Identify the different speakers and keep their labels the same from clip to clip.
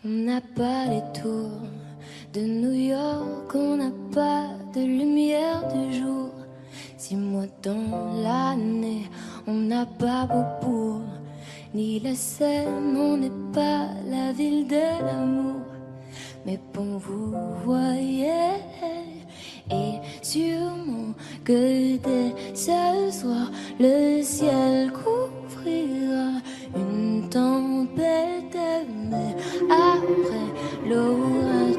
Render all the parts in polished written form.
Speaker 1: On n'a pas les tours de New York, on n'a pas de lumière du jour. 6 mois dans l'année, on n'a pas Beaubourg, ni la Seine, on n'est pas la ville de l'amour. Mais bon, vous voyez, et sûrement que dès ce soir, le ciel couvrira une tempête, mais après l'orage,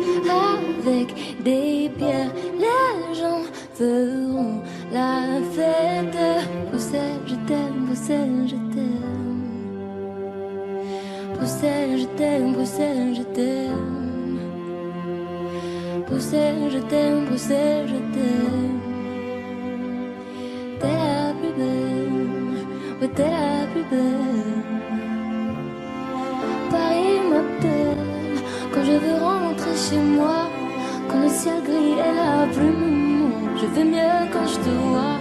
Speaker 1: avec des pierres, les gens feront la fête. Bruxelles, je t'aime, Bruxelles, je t'aime. Bruxelles, je t'aime, Bruxelles, je t'aime. Bruxelles, je t'aime, Bruxelles, je t'aime. T'es la plus belle, ouais t'es la plus belle. Paris m'appelle quand je veux rentrer chez moi. Quand le ciel gris est la plume, je vais mieux quand je te vois.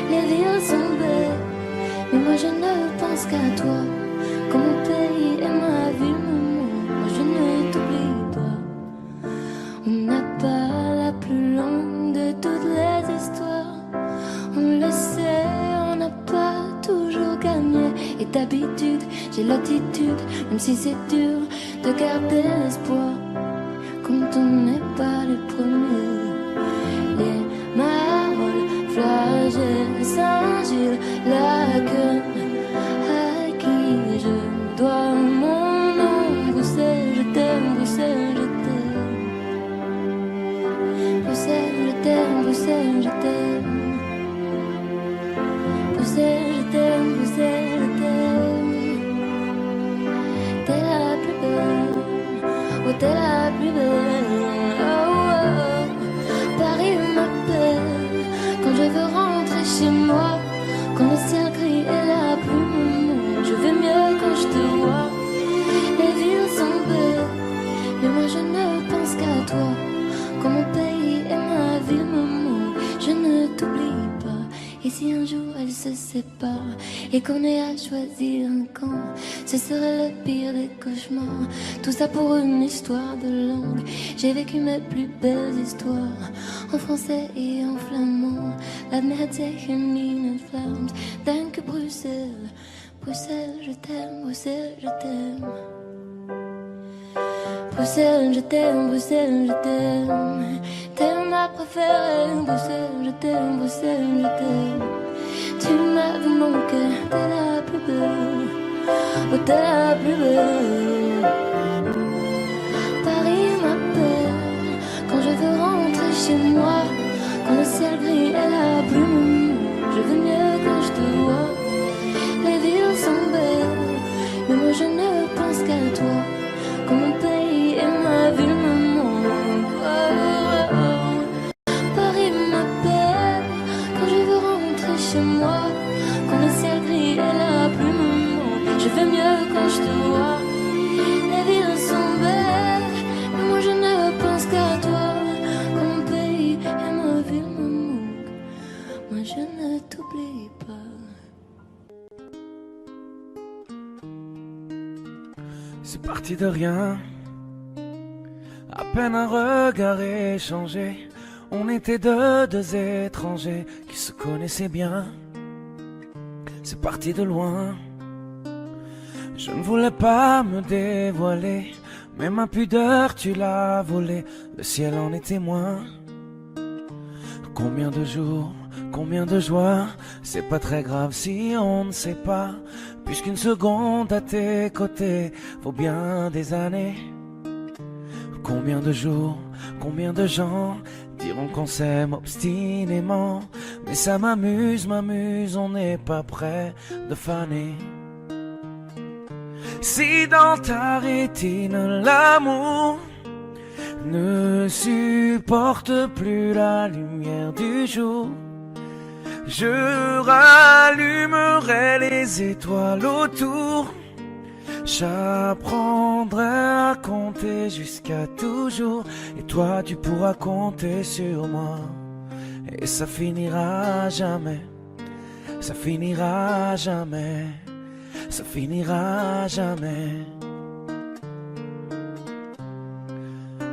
Speaker 1: Les villes sont belles, mais moi je ne pense qu'à toi. Quand mon pays est ma ville, moi je ne t'oublie pas. On n'a pas la plus longue de toutes les histoires. On le sait, on n'a pas toujours gagné. Et d'habitude, j'ai l'attitude, même si c'est dur, de garder l'espoir. Quand on n'est pas les premiers. Les Marolles, Flagey, Saint-Gilles, Laken, à qui je dois mon nom. Bruxelles, je t'aime, Bruxelles, je t'aime. Bruxelles, je t'aime, Bruxelles, je t'aime. Bruxelles, je t'aime, Bruxelles, je t'aime. T'es la plus belle, oh t'es la plus belle. Oh, oh. Paris m'appelle quand je veux rentrer chez moi. Quand le ciel gris est la plume, je vais mieux quand je te vois. Les villes sont belles, mais moi je ne pense qu'à toi. Quand mon pays est ma ville, maman, je ne t'oublie pas. Et si un jour elle se sépare et qu'on ait à choisir un camp, ce serait le pire des cauchemars. Tout ça pour une histoire de langue. J'ai vécu mes plus belles histoires en français et en flamand. Laat me het zeggen in het Vlaams. Dank Bruxelles, Bruxelles, je t'aime, Bruxelles, je t'aime. Bruxelles, je t'aime, Bruxelles, je t'aime. T'es ma préférée, Bruxelles, je t'aime, Bruxelles, je t'aime. Tu m'as vu mon cœur, t'es la plus belle, oh t'es la plus belle. Paris m'appelle quand je veux rentrer chez moi. Quand le ciel gris est la brume, je veux mieux quand je te vois. Les villes sont belles, mais moi je ne pense qu'à toi. Quand mon pays est ma ville, maman. Oh, oh, oh. Paris m'appelle quand je veux rentrer chez moi. Quand le ciel gris est la plume, je vais mieux quand je te vois. Les villes sont belles, mais moi je ne pense qu'à toi. Quand mon pays est ma ville, maman, moi je ne t'oublie pas.
Speaker 2: C'est parti de rien, à peine un regard échangé. On était deux étrangers qui se connaissaient bien. C'est parti de loin, je ne voulais pas me dévoiler, mais ma pudeur tu l'as volée, le ciel en est témoin. Combien de jours, combien de joies, c'est pas très grave si on ne sait pas, puisqu'une seconde à tes côtés vaut bien des années. Combien de jours, combien de gens diront qu'on s'aime obstinément, mais ça m'amuse, on n'est pas prêt de faner. Si dans ta rétine l'amour ne supporte plus la lumière du jour, je rallumerai les étoiles autour. J'apprendrai à compter jusqu'à toujours, et toi tu pourras compter sur moi. Et ça finira jamais, ça finira jamais, ça finira jamais.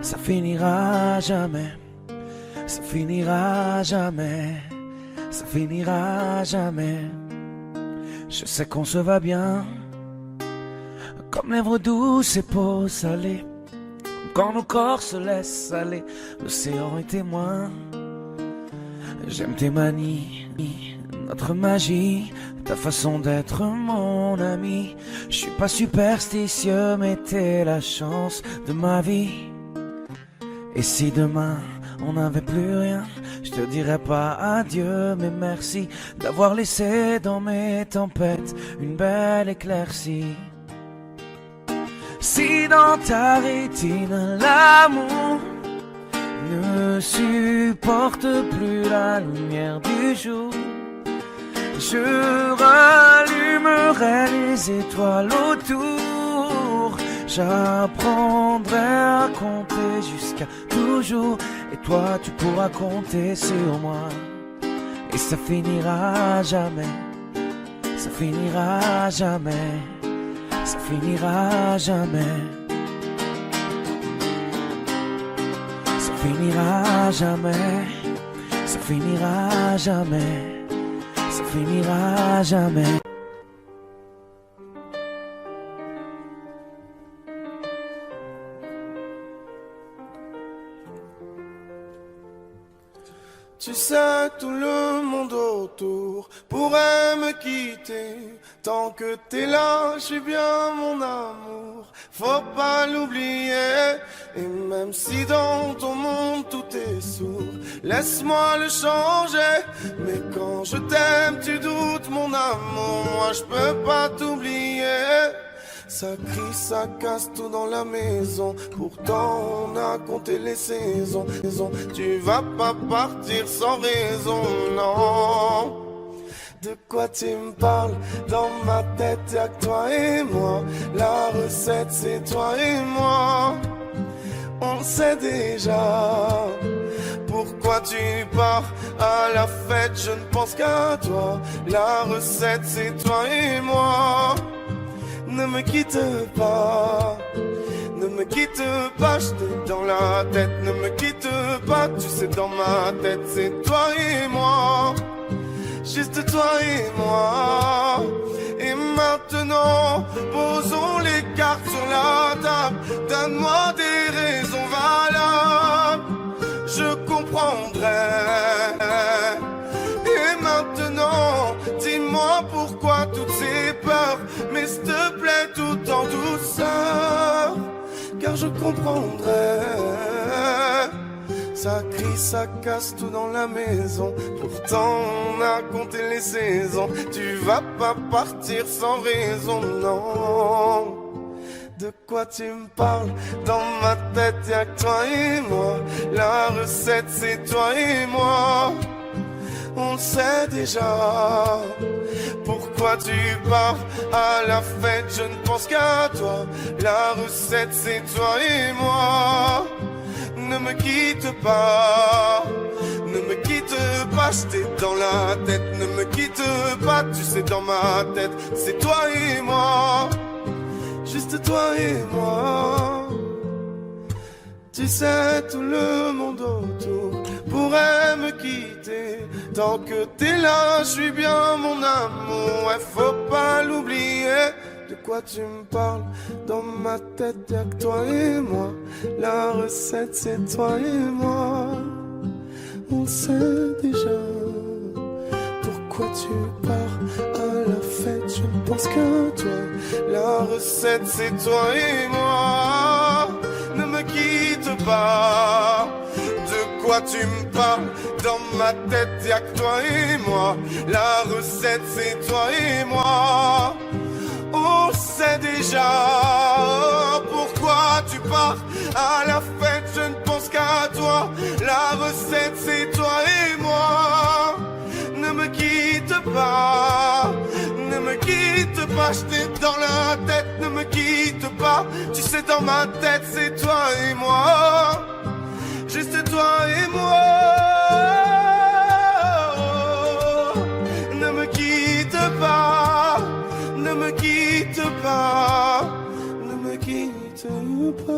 Speaker 2: ça finira jamais, ça finira jamais, ça finira jamais. Je sais qu'on se va bien, comme lèvres douces et peaux salées, quand nos corps se laissent aller, l'océan est témoin. J'aime tes manies, notre magie, ta façon d'être mon ami. Je suis pas superstitieux, mais t'es la chance de ma vie. Et si demain on n'avait plus rien, je te dirais pas adieu, mais merci d'avoir laissé dans mes tempêtes une belle éclaircie. Si dans ta rétine l'amour ne supporte plus la lumière du jour, je rallumerai les étoiles autour. J'apprendrai à compter jusqu'à toujours, et toi tu pourras compter sur moi. Et ça finira jamais, ça finira jamais, ça finira jamais, ça finira jamais, ça finira jamais, ça finira jamais.
Speaker 3: Tu sais, tout le monde autour pourrait me quitter. Tant que t'es là, je suis bien mon amour, faut pas l'oublier. Et même si dans ton monde tout est sourd, laisse-moi le changer. Mais quand je t'aime, tu doutes mon amour, moi je peux pas t'oublier. Ça crie, ça casse tout dans la maison. Pourtant on a compté les saisons. Tu vas pas partir sans raison, non. De quoi tu me parles? Dans ma tête y'a que toi et moi. La recette c'est toi et moi. On sait déjà pourquoi tu pars à la fête. Je ne pense qu'à toi. La recette c'est toi et moi. Ne me quitte pas, ne me quitte pas, je t'ai dans la tête. Ne me quitte pas, tu sais dans ma tête c'est toi et moi, juste toi et moi. Et maintenant, posons les cartes sur la table. Donne-moi des raisons valables, je comprendrai. Et maintenant, dis-moi pourquoi toutes ces peurs, mais s'il te plaît tout en douceur, car je comprendrai. Ça crie, ça casse tout dans la maison. Pourtant on a compté les saisons. Tu vas pas partir sans raison, non. De quoi tu me parles? Dans ma tête y'a que toi et moi. La recette c'est toi et moi. On sait déjà pourquoi tu pars à la fête. Je ne pense qu'à toi. La recette c'est toi et moi. Ne me quitte pas, ne me quitte pas, je t'ai dans la tête. Ne me quitte pas, tu sais dans ma tête c'est toi et moi, juste toi et moi. Tu sais, tout le monde autour pourrait me quitter. Tant que t'es là, je suis bien mon amour, ouais, faut pas l'oublier. De quoi tu me parles? Dans ma tête y'a que toi et moi. La recette c'est toi et moi. On sait déjà pourquoi tu pars à la fête. Je ne pense qu'à toi. La recette c'est toi et moi. Ne me quitte pas. De quoi tu me parles? Dans ma tête y'a que toi et moi. La recette c'est toi et moi. On sait déjà pourquoi tu pars à la fête. Je ne pense qu'à toi. La recette c'est toi et moi. Ne me quitte pas, ne me quitte pas, je t'ai dans la tête. Ne me quitte pas, tu sais dans ma tête c'est toi et moi, juste toi et moi. Ne me quitte pas, ne me quitte pas, ne me quitte pas. veux pas,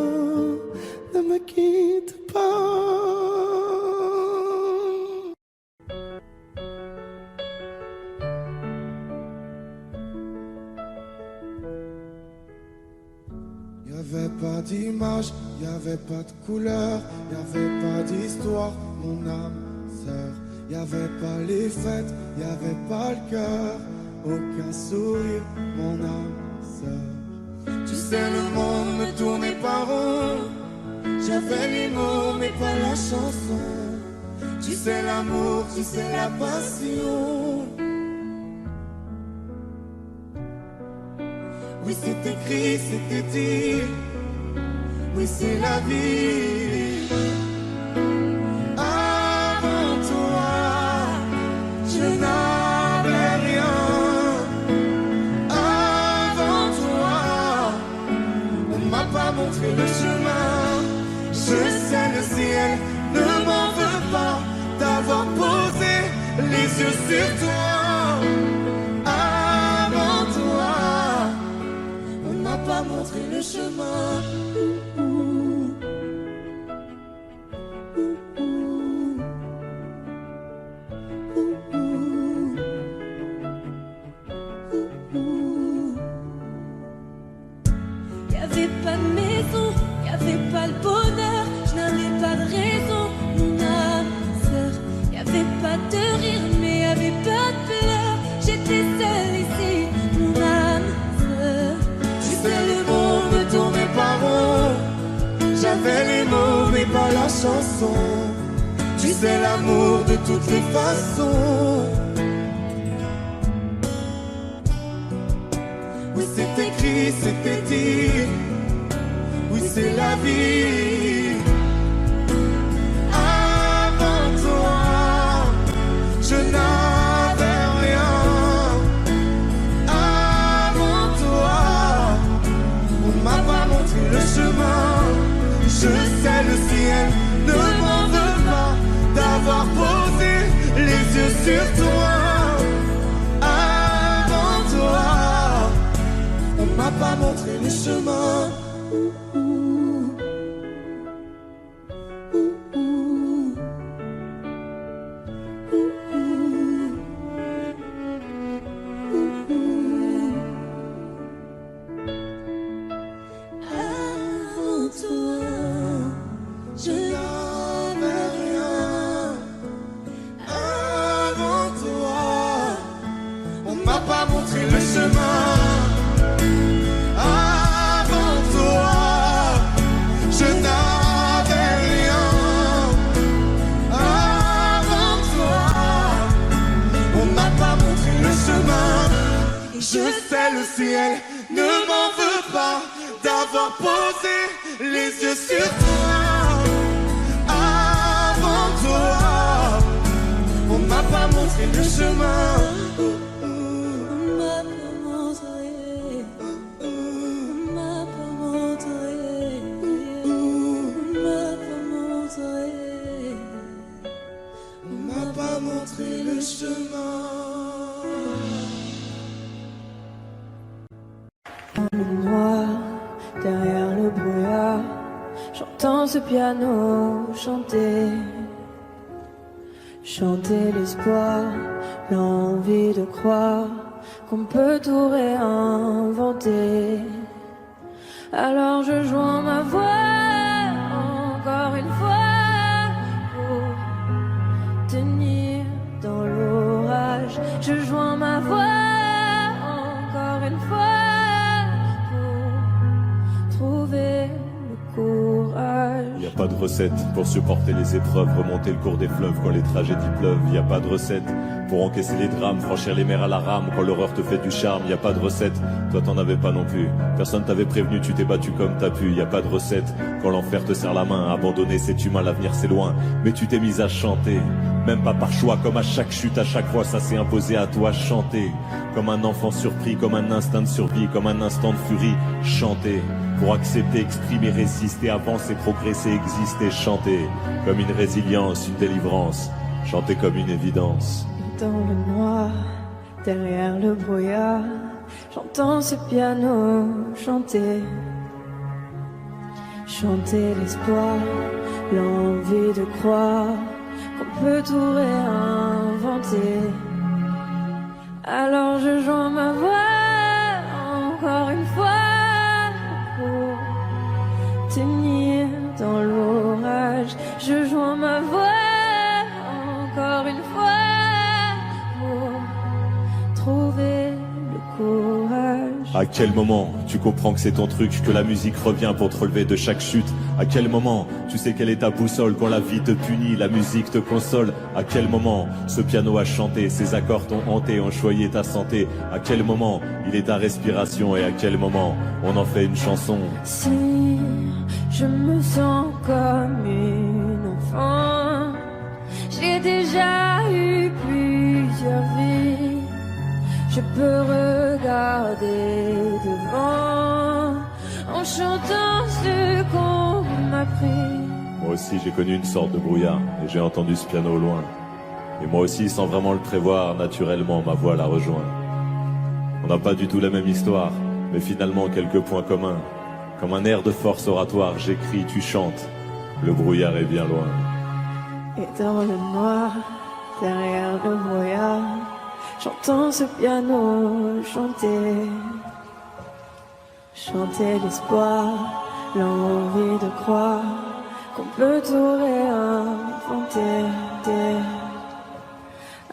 Speaker 3: ne me quitte pas. Y'avait pas d'image, y'avait pas de couleur, y'avait pas d'histoire, mon âme sœur. Y'avait pas les fêtes, y'avait pas le cœur, aucun sourire, mon âme sœur. Tu sais, le monde me tournait pas rond, j'avais les mots mais pas la chanson. Tu sais l'amour, tu sais la passion. Oui, c'est écrit, c'était dit. Oui, c'est la vie. Avant toi, je n'avais rien. Avant toi, on m'a pas montré le chemin. Je sais, le ciel ne m'en veut pas d'avoir posé les yeux sur toi. Pas montrer le chemin.
Speaker 1: Y'avait pas de maison, y'avait pas le bonheur, je n'avais pas de raison, mon âme sœur. Y'avait pas de rire, mais y'avait pas de pleurs. J'étais seule ici, mon âme sœur.
Speaker 3: Le monde ne tournait pas rond. J'avais les mots mais pas la chanson. Tu sais l'amour de toutes les façons. Oui, c'est écrit, c'était dit. Oui, c'est la vie. Avant toi, je n'avais rien. M'a pas montré le chemin. Je sais, le ciel ne m'en veut pas d'avoir posé les yeux sur toi. Avant toi, on m'a pas montré le chemin. Je sais, le ciel ne m'en veut pas d'avoir posé les yeux sur toi. Avant toi, on m'a pas montré le chemin. On m'a pas montré. On m'a pas montré. On m'a pas montré. On m'a pas montré le chemin.
Speaker 4: Noir, derrière le brouillard, j'entends ce piano chanter. Chanter l'espoir, l'envie de croire qu'on peut tout réinventer. Alors je joins ma voix encore une fois pour tenir dans l'orage. Je joins ma voix encore une fois.
Speaker 5: Y a pas de recette pour supporter les épreuves, remonter le cours des fleuves quand les tragédies pleuvent. Y a pas de recette pour encaisser les drames, franchir les mers à la rame quand l'horreur te fait du charme. Y a pas de recette, toi t'en avais pas non plus. Personne t'avait prévenu, tu t'es battu comme t'as pu. Y a pas de recette quand l'enfer te serre la main. Abandonner c'est humain, l'avenir c'est loin. Mais tu t'es mise à chanter, même pas par choix. Comme à chaque chute, à chaque fois ça s'est imposé à toi. Chanter comme un enfant surpris, comme un instinct de survie, comme un instant de furie. Chanter pour accepter, exprimer, résister, avancer, progresser, exister. Chanter comme une résilience, une délivrance. Chanter comme une évidence.
Speaker 4: Dans le noir, derrière le brouillard, j'entends ce piano chanter. chanter l'espoir, l'envie de croire qu'on peut tout réinventer. Alors je joins ma voix encore une fois pour tenir dans l'orage. Je joins ma voix encore une fois pour trouver le courage.
Speaker 5: À quel moment tu comprends que c'est ton truc, que la musique revient pour te relever de chaque chute? À quel moment tu sais quelle est ta boussole? Quand la vie te punit, la musique te console. À quel moment ce piano a chanté, ses accords t'ont hanté, ont choyé ta santé? À quel moment il est ta respiration et à quel moment on en fait une chanson?
Speaker 4: Si je me sens comme une enfant, j'ai déjà eu plusieurs vies. Je peux regarder devant en chantant ce qu'on m'a pris.
Speaker 5: Moi aussi j'ai connu une sorte de brouillard et j'ai entendu ce piano au loin. Et moi aussi, sans vraiment le prévoir, naturellement ma voix la rejoint. On n'a pas du tout la même histoire, mais finalement quelques points communs. Comme un air de force oratoire, j'écris, tu chantes, le brouillard est bien loin.
Speaker 4: Et dans le noir, derrière le brouillard, j'entends ce piano chanter. Chanter l'espoir, l'envie de croire qu'on peut tout réinventer.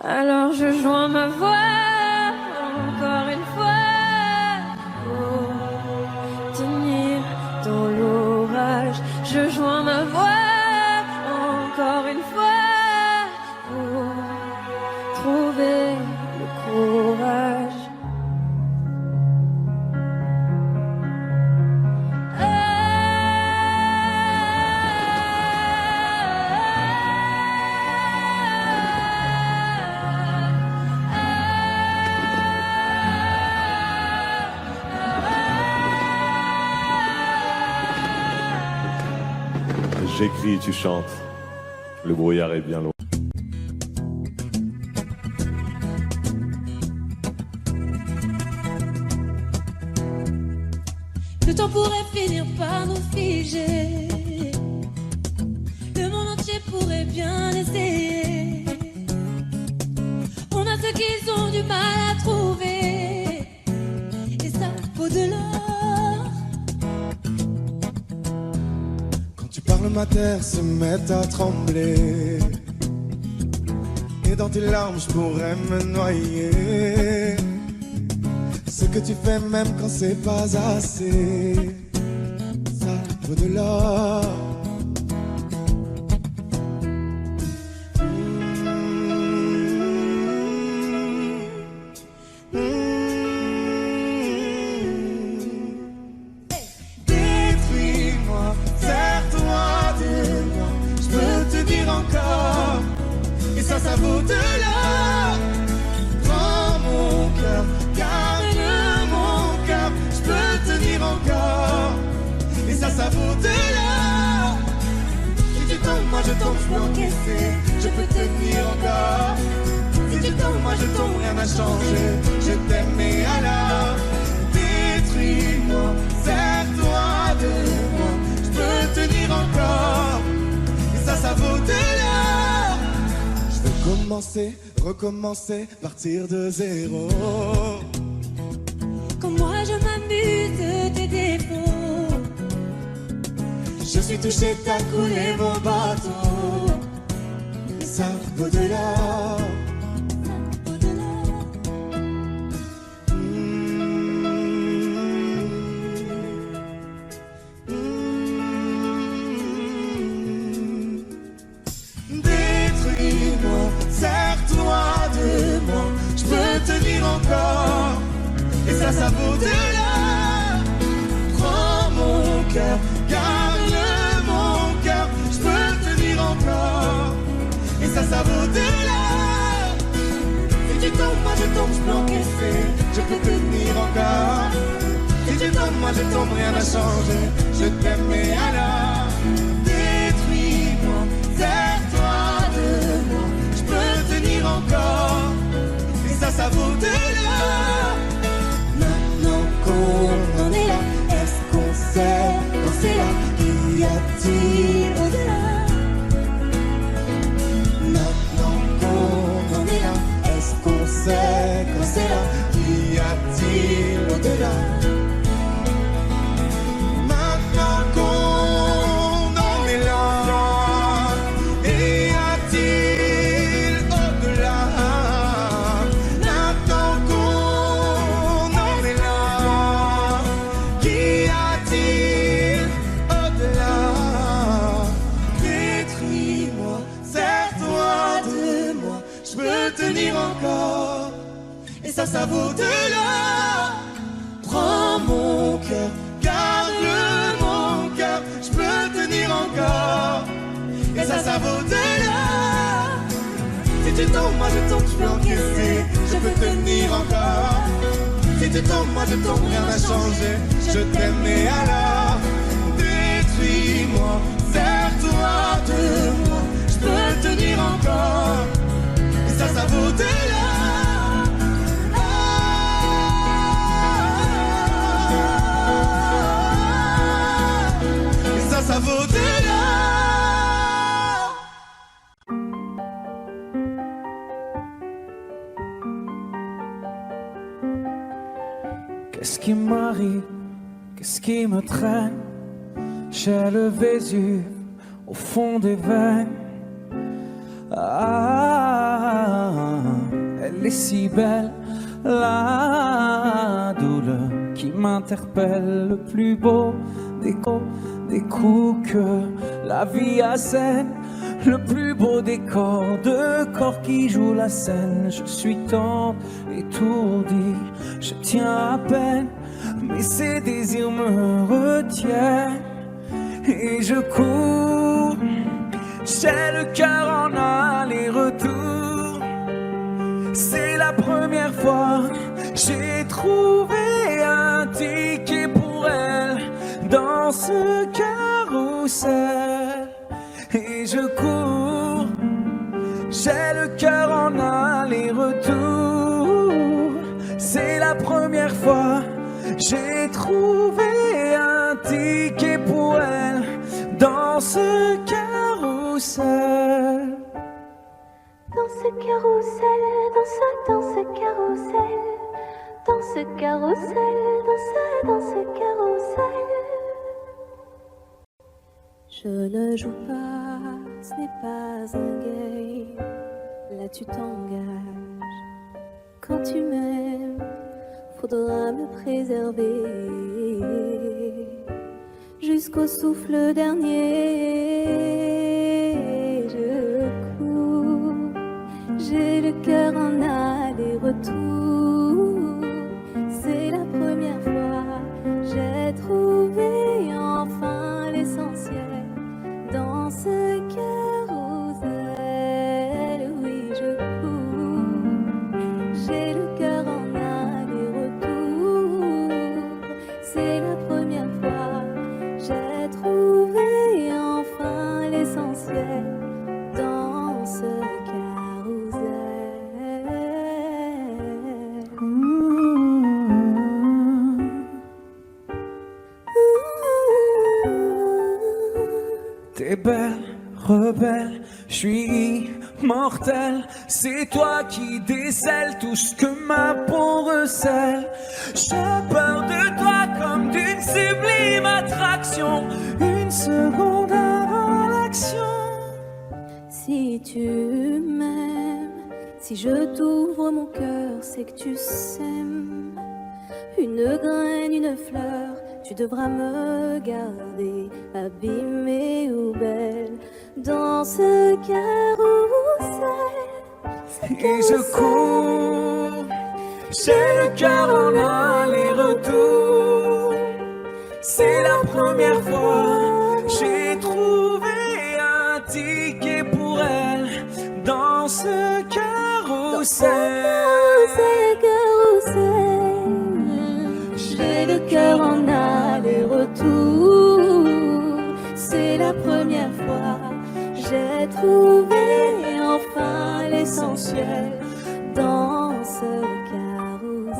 Speaker 4: Alors je joins ma voix encore une fois pour tenir dans l'orage. Je joins ma voix encore une fois pour trouver le courage.
Speaker 5: J'écris, tu chantes, le brouillard est bien loin.
Speaker 6: Le temps pourrait finir par nous figer. Le monde entier pourrait bien essayer. On a ceux qui ont du mal à trouver. Et ça vaut de l'or.
Speaker 3: Quand tu parles, ma terre se met à trembler. Et dans tes larmes, je pourrais me noyer. Ce que tu fais même quand c'est pas assez, ça vaut de l'or. Détruis-moi, serre-toi de moi, je peux te dire encore, et ça vaut de l'or. Prends mon cœur, encore, et ça vaut de l'or. Si tu tombes, moi je tombe, je peux encaisser, je peux tenir encore. Si tu tombes, moi je tombe, rien n'a changé, je t'aime et alors détruis-moi, serre-toi de moi, je peux tenir encore, et ça vaut de l'or. Je veux commencer, recommencer, partir de zéro.
Speaker 6: Comme moi je m'amuse de tes défauts.
Speaker 3: Je suis touché, t'as coulé mon bateau. Ça vaut de l'or. Détruis-moi, serre-toi de moi, je peux tenir encore. Et ça vaut de l'or. Prends mon cœur, garde mon cœur, je peux tenir encore. Et ça vaut de l'or. Si tu tombes, moi je tombe, je peux encaisser, je peux tenir encore. Si tu tombes, moi je tombe, rien n'a changé, je t'aime et alors détruis-moi, serre-toi de moi, je peux tenir encore. Et ça vaut de l'or.
Speaker 6: On en est là, est-ce qu'on sait danser là? a-t-il au-delà?
Speaker 3: Maintenant qu'on en est là, est-ce qu'on sait quand c'est là? Qu'y a-t-il au-delà? Maintenant qu'on en est là, y a-t-il au-delà? Maintenant qu'on en est là, qu'y a-t-il au-delà? Détruis-moi, serre-toi de moi, je peux tenir encore. Et ça vaut de là. Prends mon cœur, garde mon cœur, je peux tenir encore. Et ça vaut de là. Si tu tombes, moi je tombe, je peux encaisser, je peux tenir encore. Si tu tombes, moi je tombe, rien n'a changé, je t'aime et alors détruis-moi, serre-toi de moi, je peux tenir encore. Et ça vaut de là. Ça vaut de là.
Speaker 2: Qu'est-ce qui m'arrive? Qu'est-ce qui me traîne? J'ai le Vésuve au fond des veines. Ah, elle est si belle, la douleur qui m'interpelle, le plus beau des coups que la vie assène, le plus beau décor de corps qui joue la scène. Je suis tant étourdi, je tiens à peine, mais ces désirs me retiennent et je cours. J'ai le cœur en aller-retour. C'est la première fois j'ai trouvé un ticket pour elle dans ce carrousel et je cours. J'ai le cœur en aller-retour. C'est la première fois j'ai trouvé un ticket pour elle dans ce carrousel.
Speaker 1: Dans ce carrousel, dans ce carrousel, dans ce carrousel, dans ce carrousel.
Speaker 4: Je ne joue pas, ce n'est pas un game. Là tu t'engages. Quand tu m'aimes, faudra me préserver jusqu'au souffle dernier. Je cours, j'ai le cœur en aller-retour. C'est la première fois j'ai trouvé enfin l'essentiel dans ce carrousel. Oui, je cours, j'ai le cœur en aller-retour. C'est la première fois j'ai trouvé enfin l'essentiel dans ce carrousel.
Speaker 2: T'es belle, rebelle, je suis immortel. C'est toi qui décèles tout ce que ma peau recèle. J'ai peur de toi comme d'une sublime attraction. Une seconde avant l'action.
Speaker 4: Si tu m'aimes, si je t'ouvre mon cœur, c'est que tu sèmes une graine, une fleur. Tu devras me garder abîmée ou belle dans ce carrousel.
Speaker 2: Et je cours, j'ai le cœur en aller-retour. C'est la première fois j'ai trouvé un ticket pour elle dans ce carrousel.
Speaker 4: J'ai le cœur en aller-retour. C'est la première fois j'ai trouvé enfin l'essentiel dans ce carrousel.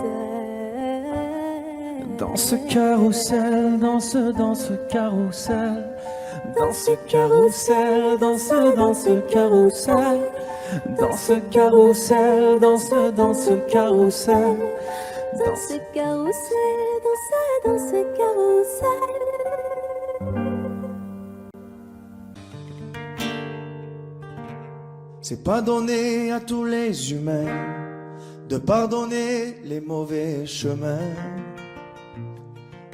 Speaker 2: Dans ce carrousel, dans ce carrousel, Dans ce carrousel, dans ce carrousel, dans ce carrousel, dans ce carrousel,
Speaker 4: dans ce carrousel, dans ce carrousel.
Speaker 3: C'est pas donné à tous les humains de pardonner les mauvais chemins,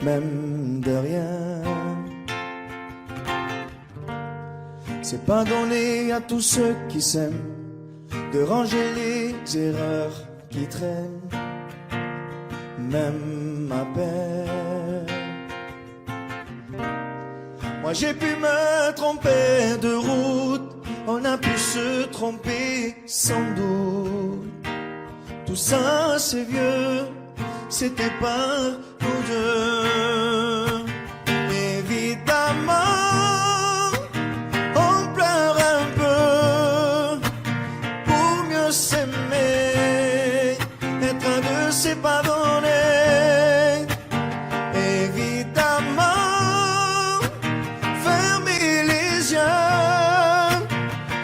Speaker 3: même de rien. C'est pas donné à tous ceux qui s'aiment de ranger les erreurs qui traînent, même à peine. Moi j'ai pu me tromper de route, on a pu se tromper sans doute. Tout ça c'est vieux, c'était pas nous deux. Évidemment on pleure un peu pour mieux s'aimer, être à deux c'est pardonner. Évidemment fermer les yeux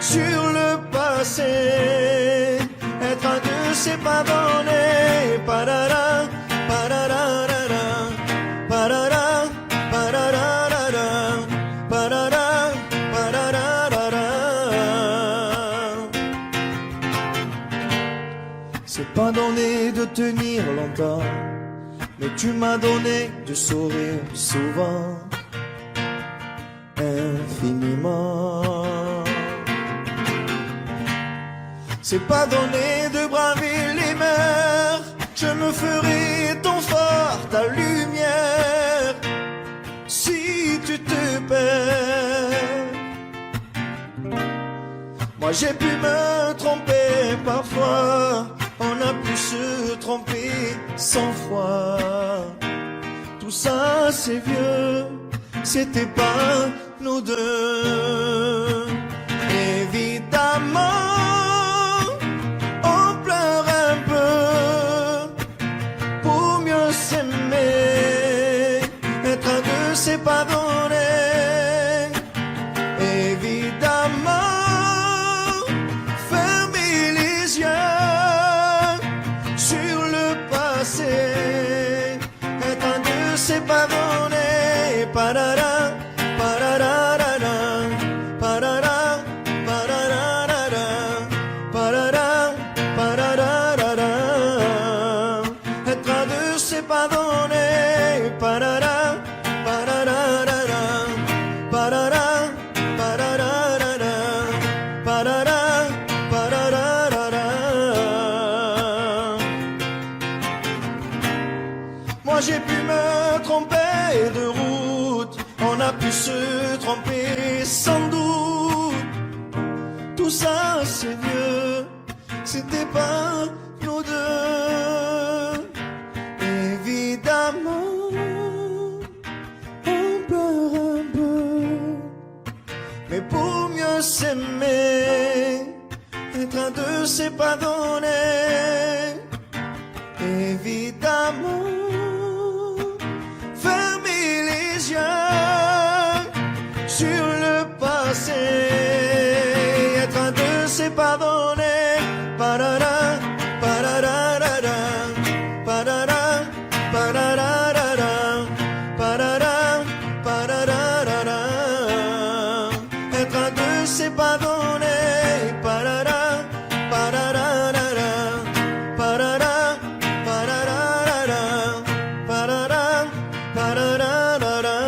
Speaker 3: sur le passé, être à deux c'est pardonner. Parara, pararara, parara, pararara, parara, pararara. C'est pas donné de tenir longtemps, mais tu m'as donné de sourire souvent, infiniment. C'est pas donné de braver les mers, je me ferai ton phare, ta lumière, si tu te perds. Moi j'ai pu me tromper parfois, on a pu se tromper 100 fois. Tout ça c'est vieux, c'était pas nous deux. Évidemment on pleure un peu pour mieux s'aimer, être à deux c'est pardonner. Évidemment fermer les yeux sur le passé, être à deux c'est pardonner. Parara, pararara, parara, pararara, parara, pararara. Être à deux c'est pardonner. Parara, pararara, parara, pararara, parara, pararara. Moi j'ai pu me tromper de route, on a pu se tromper sans doute. Tout ça c'est vieux, c'était pas nous deux. Évidemment on pleure un peu, mais pour mieux s'aimer, être à deux c'est pardonner. Évidemment fermer les yeux sur le passé, être à deux c'est pardonner. Parara, pararara, parara, pararara, parara, pararara. Être à deux c'est pardonner. Parara, pararara, parara, pararara, parara, pararara.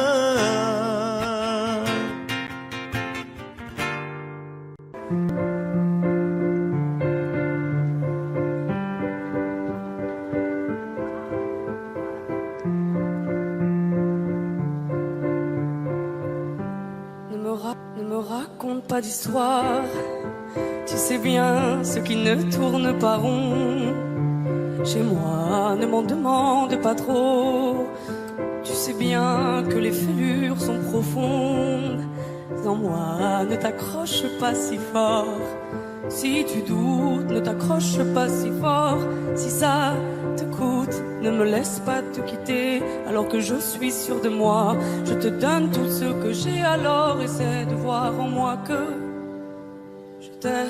Speaker 7: Ne me raconte pas d'histoire, tu sais bien ce qui ne tourne pas rond. Chez moi, ne m'en demande pas trop, tu sais bien que les fêlures sont profondes. En moi, ne t'accroche pas si fort, si tu doutes, ne t'accroche pas si fort. Si ça te coûte Ne me laisse pas te quitter alors que je suis sûr de moi. Je te donne tout ce que j'ai, alors essaie de voir en moi que je t'aime.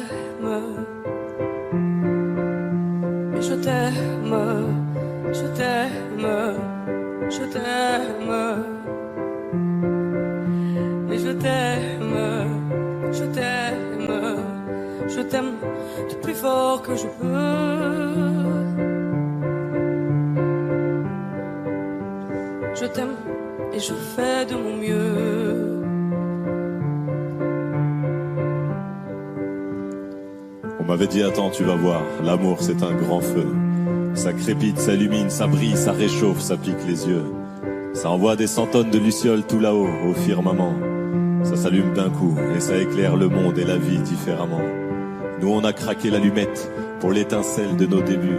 Speaker 7: Mais je t'aime, je t'aime, je t'aime. Mais je t'aime, je t'aime, je t'aime du plus fort que je peux. Je t'aime et je fais de mon mieux.
Speaker 5: On m'avait dit attends, tu vas voir, l'amour c'est un grand feu. Ça crépite, ça illumine, ça brille, ça réchauffe, ça pique les yeux. Ça envoie des centonnes de lucioles tout là-haut, au firmament. Ça s'allume d'un coup et ça éclaire le monde et la vie différemment. Nous on a craqué l'allumette pour l'étincelle de nos débuts.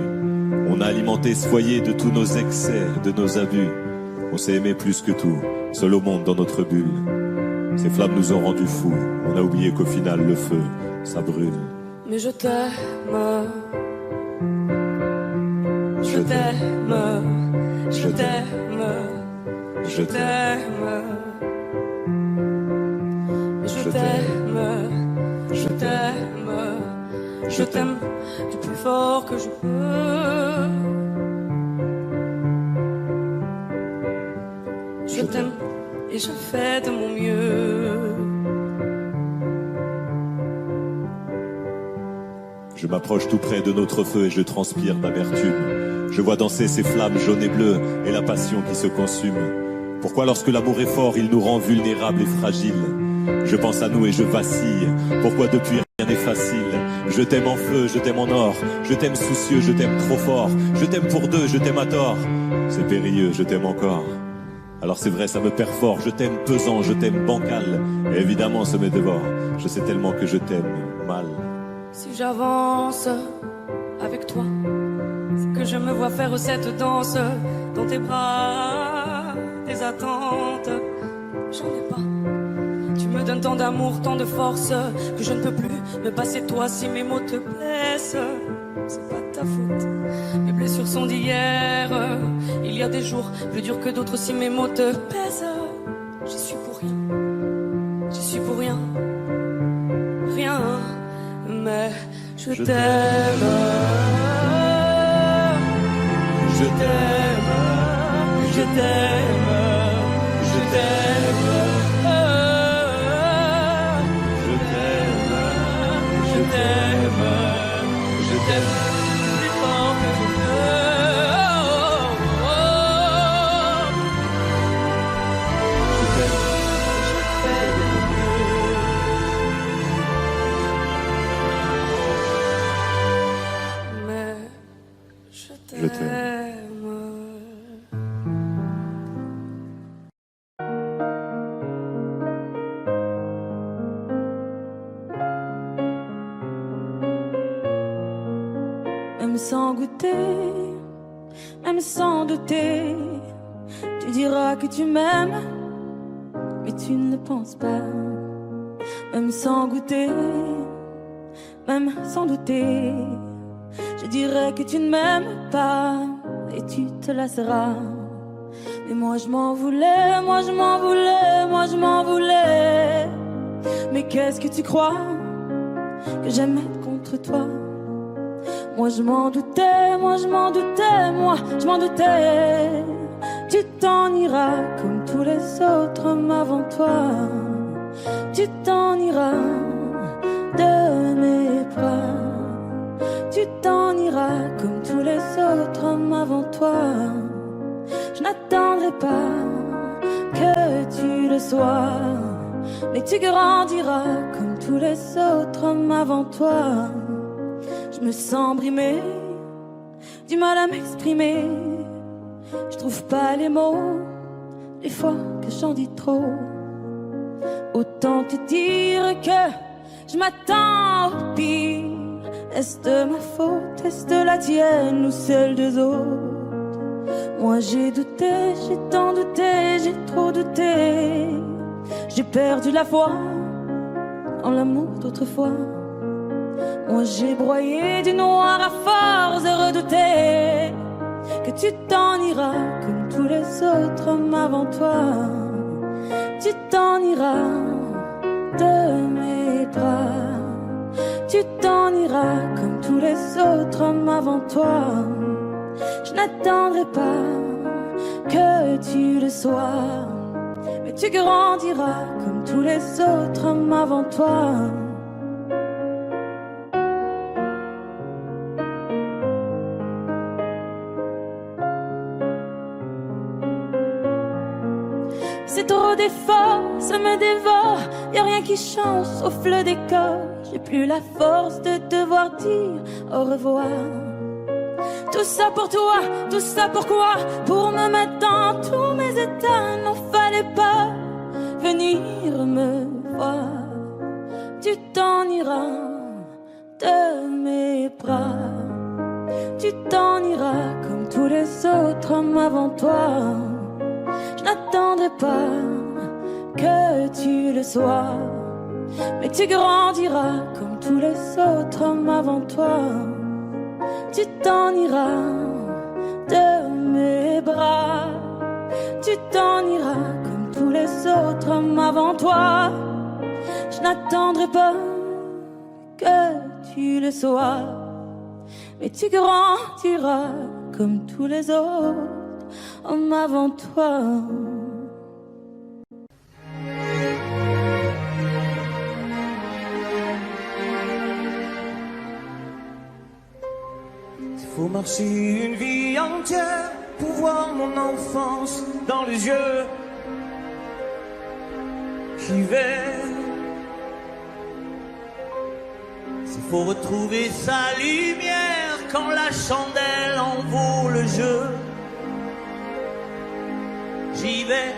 Speaker 5: On a alimenté ce foyer de tous nos excès, de nos abus. On s'est aimé plus que tout, seul au monde dans notre bulle. Ces flammes nous ont rendus fous, on a oublié qu'au final le feu, ça brûle.
Speaker 7: Mais je t'aime, je t'aime, je t'aime, je t'aime. Je t'aime, je t'aime, je t'aime du plus fort que je peux. Je t'aime et je fais de mon mieux.
Speaker 5: Je m'approche tout près de notre feu et je transpire d'amertume. Je vois danser ces flammes jaunes et bleues et la passion qui se consume. Pourquoi lorsque l'amour est fort, il nous rend vulnérables et fragiles? Je pense à nous et je vacille. Pourquoi depuis rien n'est facile? Je t'aime en feu, je t'aime en or. Je t'aime soucieux, je t'aime trop fort. Je t'aime pour deux, je t'aime à tort. C'est périlleux, je t'aime encore. Alors c'est vrai, ça me perd fort. Je t'aime pesant, je t'aime bancal. Et évidemment, ça me dévore. Je sais tellement que je t'aime mal.
Speaker 7: Si j'avance avec toi, c'est que je me vois faire cette danse dans tes bras, des attentes. J'en ai pas. Tu me donnes tant d'amour, tant de force que je ne peux plus me passer de toi si mes mots te blessent. C'est pas de ta faute. Mes blessures sont d'hier. Il y a des jours plus durs que d'autres si mes mots te pèsent. J'y suis pour rien. J'y suis pour rien. Rien. Mais je t'aime. Je t'aime. Je t'aime. Je t'aime. Je t'aime plus fort que je peux. Je t'aime, je fais de mon mieux. Mais je t'aime.
Speaker 6: Même sans goûter, même sans douter, tu diras que tu m'aimes, mais tu ne le penses pas. Même sans goûter, même sans douter, je dirais que tu ne m'aimes pas et tu te lasseras. Mais moi je m'en voulais, moi je m'en voulais, moi je m'en voulais. Mais qu'est-ce que tu crois que j'aime être contre toi? Moi je m'en doutais, moi je m'en doutais, moi je m'en doutais. Tu t'en iras comme tous les autres hommes avant toi. Tu t'en iras de mes bras. Tu t'en iras comme tous les autres hommes avant toi. Je n'attendrai pas que tu le sois, mais tu grandiras comme tous les autres hommes avant toi. Je me sens brimée, du mal à m'exprimer. Je trouve pas les mots, des fois que j'en dis trop. Autant te dire que je m'attends au pire. Est-ce de ma faute, est-ce de la tienne ou celle des autres? Moi j'ai douté, j'ai tant douté, j'ai trop douté. J'ai perdu la foi en l'amour d'autrefois. Moi j'ai broyé du noir à force de redouter.
Speaker 7: que tu t'en iras comme tous les autres hommes avant toi. Tu t'en iras de mes bras. Tu t'en iras comme tous les autres hommes avant toi. Je n'attendrai pas que tu le sois, mais tu grandiras comme tous les autres hommes avant toi. C'est trop d'efforts, ça me dévore. Y'a rien qui change sauf le décor. J'ai plus la force de devoir dire au revoir. Tout ça pour toi, tout ça pourquoi? Pour me mettre dans tous mes états. N'en fallait pas venir me voir. Tu t'en iras de mes bras. Tu t'en iras comme tous les autres hommes avant toi. Je n'attendrai pas que tu le sois, mais tu grandiras comme tous les autres hommes avant toi. Tu t'en iras de mes bras. Tu t'en iras comme tous les autres hommes avant toi. Je n'attendrai pas que tu le sois, mais tu grandiras comme tous les autres hommes avant toi.
Speaker 8: Faut marcher une vie entière pour voir mon enfance dans les yeux. J'y vais. S'il faut retrouver sa lumière quand la chandelle en vaut le jeu. J'y vais.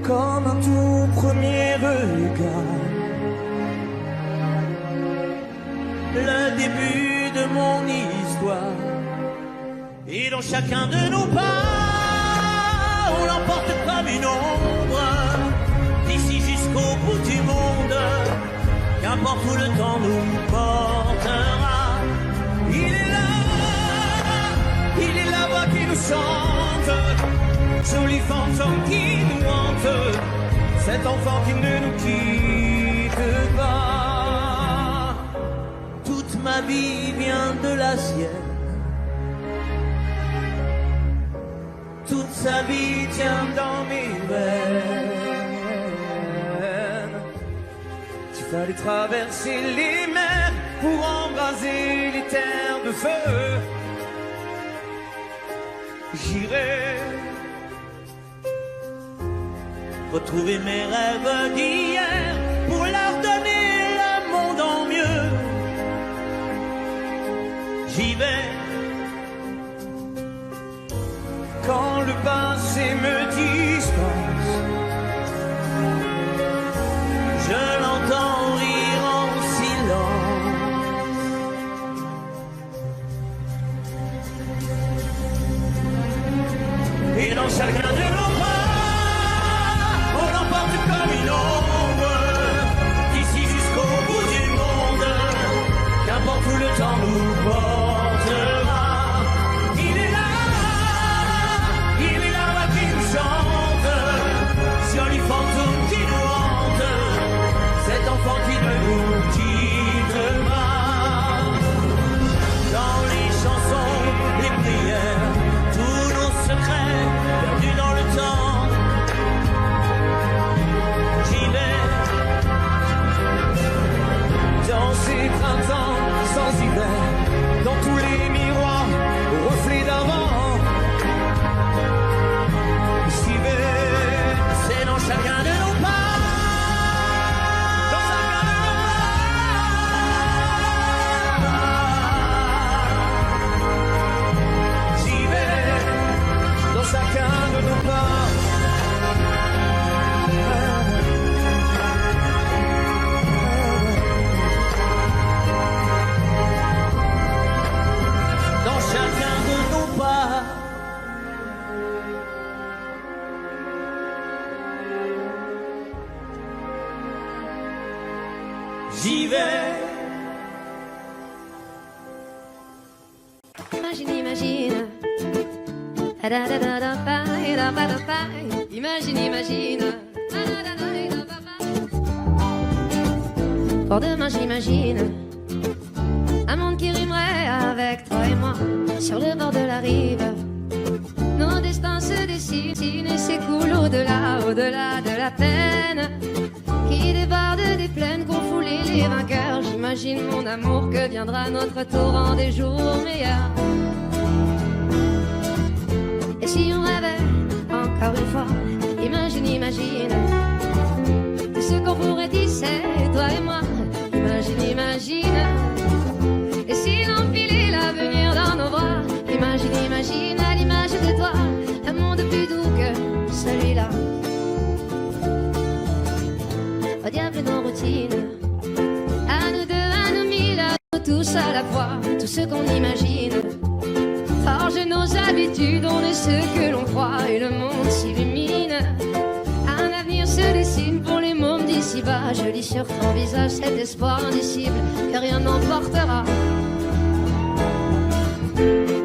Speaker 8: Comme un tout premier regard, le début de mon histoire. Et dans chacun de nos pas, on l'emporte comme une ombre, d'ici jusqu'au bout du monde. Qu'importe où le temps nous portera, il est la voix qui nous chante, joli fantôme qui nous hante, cet enfant qui ne nous quitte pas. Toute ma vie vient de la sienne, toute sa vie tient dans mes veines. Tu fallait traverser les mers pour embraser les terres de feu. J'irai retrouver mes rêves d'hier pour leur donner le monde en mieux. J'y vais quand le passé me dispense. Je l'entends rire en silence. Et dans chacun de nos pas, on l'emporte comme une ombre, d'ici jusqu'au bout du monde. Qu'importe où le temps nous portera, il est là qui nous chante, joli fantôme qui nous hante, cet enfant qui ne nous quitte pas. Dans les chansons, les prières, tous nos secrets perdus dans le temps. J'y vais dans ces printemps sans hiver, dans tous les miroirs aux reflets d'avant. J'y vais, c'est dans chacun de nos pas, dans chacun de nos pas. J'y vais, dans chacun de nos pas. Dans chacun de nos pas. J'y vais.
Speaker 9: Imagine, imagine. Pour demain j'imagine un monde qui rimerait avec toi et moi sur le bord de la rive. Nos destins se dessinent et s'écoulent au-delà, au-delà de la peine qui déborde des plaines qu'ont foulé les vainqueurs. J'imagine mon amour que viendra notre tour en des jours meilleurs. Et si on rêvait encore une fois, imagine, imagine tout ce qu'on pourrait tisser, toi et moi. Imagine, imagine. Et si l'on filait l'avenir dans nos bras, imagine, imagine à l'image de toi, un monde plus doux que celui-là. Au diable nos routines, à nous deux, à nous mille, à nous tous à la fois, tout ce qu'on imagine. Forge nos habitudes, on est ce que l'on croit et le monde s'illumine. Un avenir se dessine pour les mômes d'ici-bas. Je lis sur ton visage cet espoir indicible que rien n'emportera.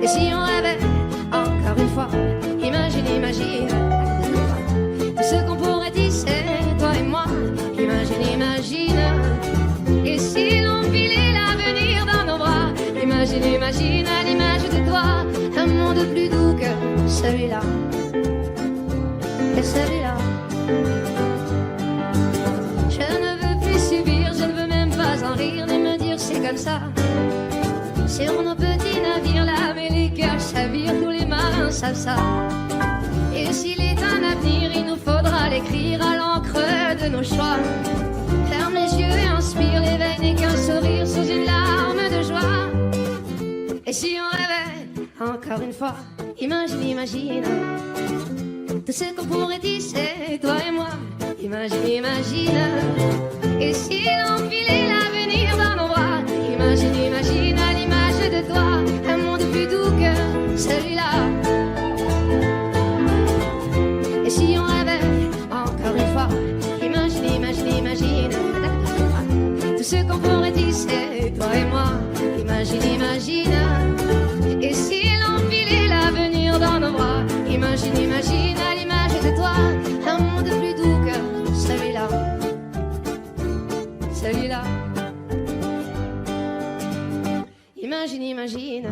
Speaker 9: Et si on rêvait encore une fois, imagine, imagine tout ce qu'on pourrait tisser, toi et moi. Imagine, imagine. Et si l'on filait l'avenir dans nos bras, imagine, imagine à l'image de toi, un monde plus doux que celui-là. Et celui-là. Je ne veux plus subir, je ne veux même pas en rire, ni me dire c'est comme ça. Sur nos petits navires là, mais les cœurs chavirent, tous les marins savent ça. Et s'il est un avenir, il nous faudra l'écrire à l'encre de nos choix. Ferme les yeux et inspire, l'éveil n'est qu'un sourire sous une larme de joie. Et si on rêvait encore une fois, imagine, imagine tout ce qu'on pourrait tisser, toi et moi. Imagine, imagine. Et si l'on filait l'avenir dans nos bras, imagine, imagine à l'image de toi, un monde plus doux que celui-là. Et si on rêvait encore une fois, imagine, imagine, imagine tout ce qu'on pourrait tisser, toi et moi. Imagine, imagine. Et si l'on filait l'avenir dans nos bras, imagine, imagine à l'image de toi, un monde plus doux que celui-là. Celui-là. Imagine, imagine.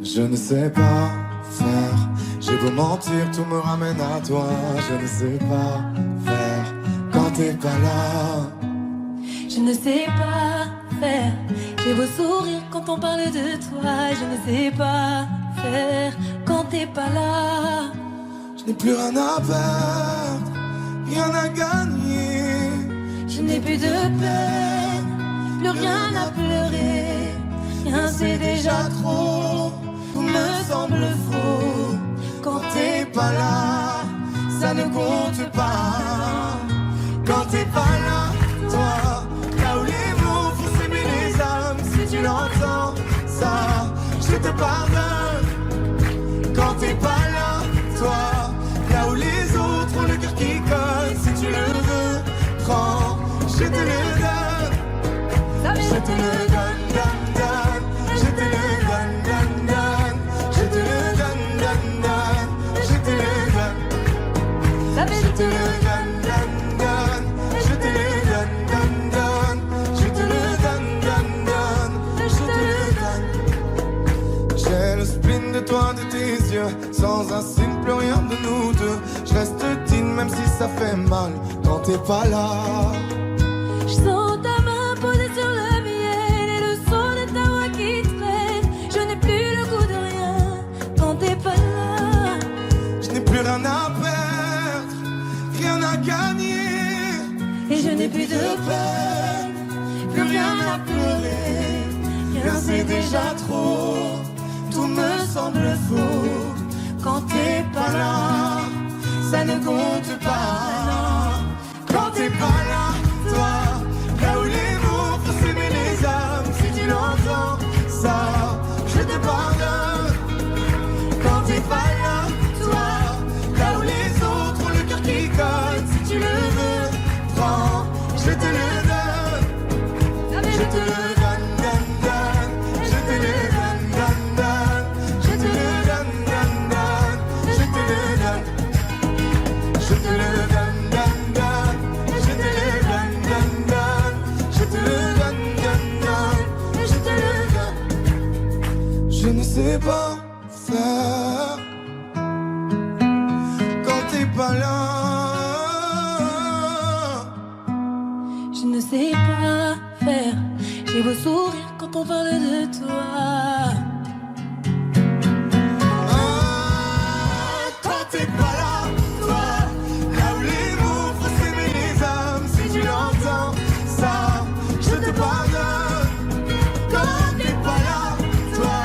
Speaker 3: Je ne sais pas faire, j'ai beau mentir, tout me ramène à toi. Je ne sais pas faire quand t'es pas là.
Speaker 6: Je ne sais pas faire, j'ai beau sourire quand on parle de toi. Je ne sais pas faire quand t'es pas là.
Speaker 3: Je n'ai plus rien à perdre, rien à gagner.
Speaker 6: Je n'ai plus de peine, plus rien à pleurer. Rien c'est déjà trop, tout me semble faux.
Speaker 3: Quand t'es pas là, ça ne compte pas. Quand t'es pas là, toi, là où les mots font s'aimer les âmes. Si tu l'entends, ça, je te pardonne. Quand t'es pas là, toi, là où les autres ont le cœur qui colle. Si tu le veux, prends, je te le donne. Je te le donne, donne, donne. Je te le donne, donne, donne. Je te le donne, donne, donne. Je te le donne. Je te le donne, donne, donne. Je te le donne, donne, donne. Je te le donne, donne, donne. Je te le donne. J'ai le spleen de toi, de tes yeux. Sans un signe, plus rien de nous deux. Je reste digne même si ça fait mal. Quand t'es pas là.
Speaker 6: Je sens ta main posée sur le miel et le son de ta voix qui traîne. Je n'ai plus le goût de rien quand t'es pas là.
Speaker 3: Je n'ai plus rien à perdre, rien à gagner.
Speaker 6: Et je n'ai plus de peine,
Speaker 3: plus rien à pleurer. Rien c'est déjà trop, tout me semble faux. Quand t'es pas là, ça ne compte pas. Quand t'es pas là, toi, là où les mots font s'aimer les âmes. Si tu l'entends, ça, je te pardonne. Quand t'es pas là, toi, là où les autres ont le cœur qui colle. Si tu le veux, prends, je te le donne. Je ne sais pas faire quand t'es pas là.
Speaker 6: Je ne sais pas faire. J'ai beau sourire quand on parle de toi.
Speaker 3: Quand t'es pas là, toi, là où les mots font s'aimer les âmes. Si tu l'entends, ça, je te pardonne. Quand t'es pas là, toi,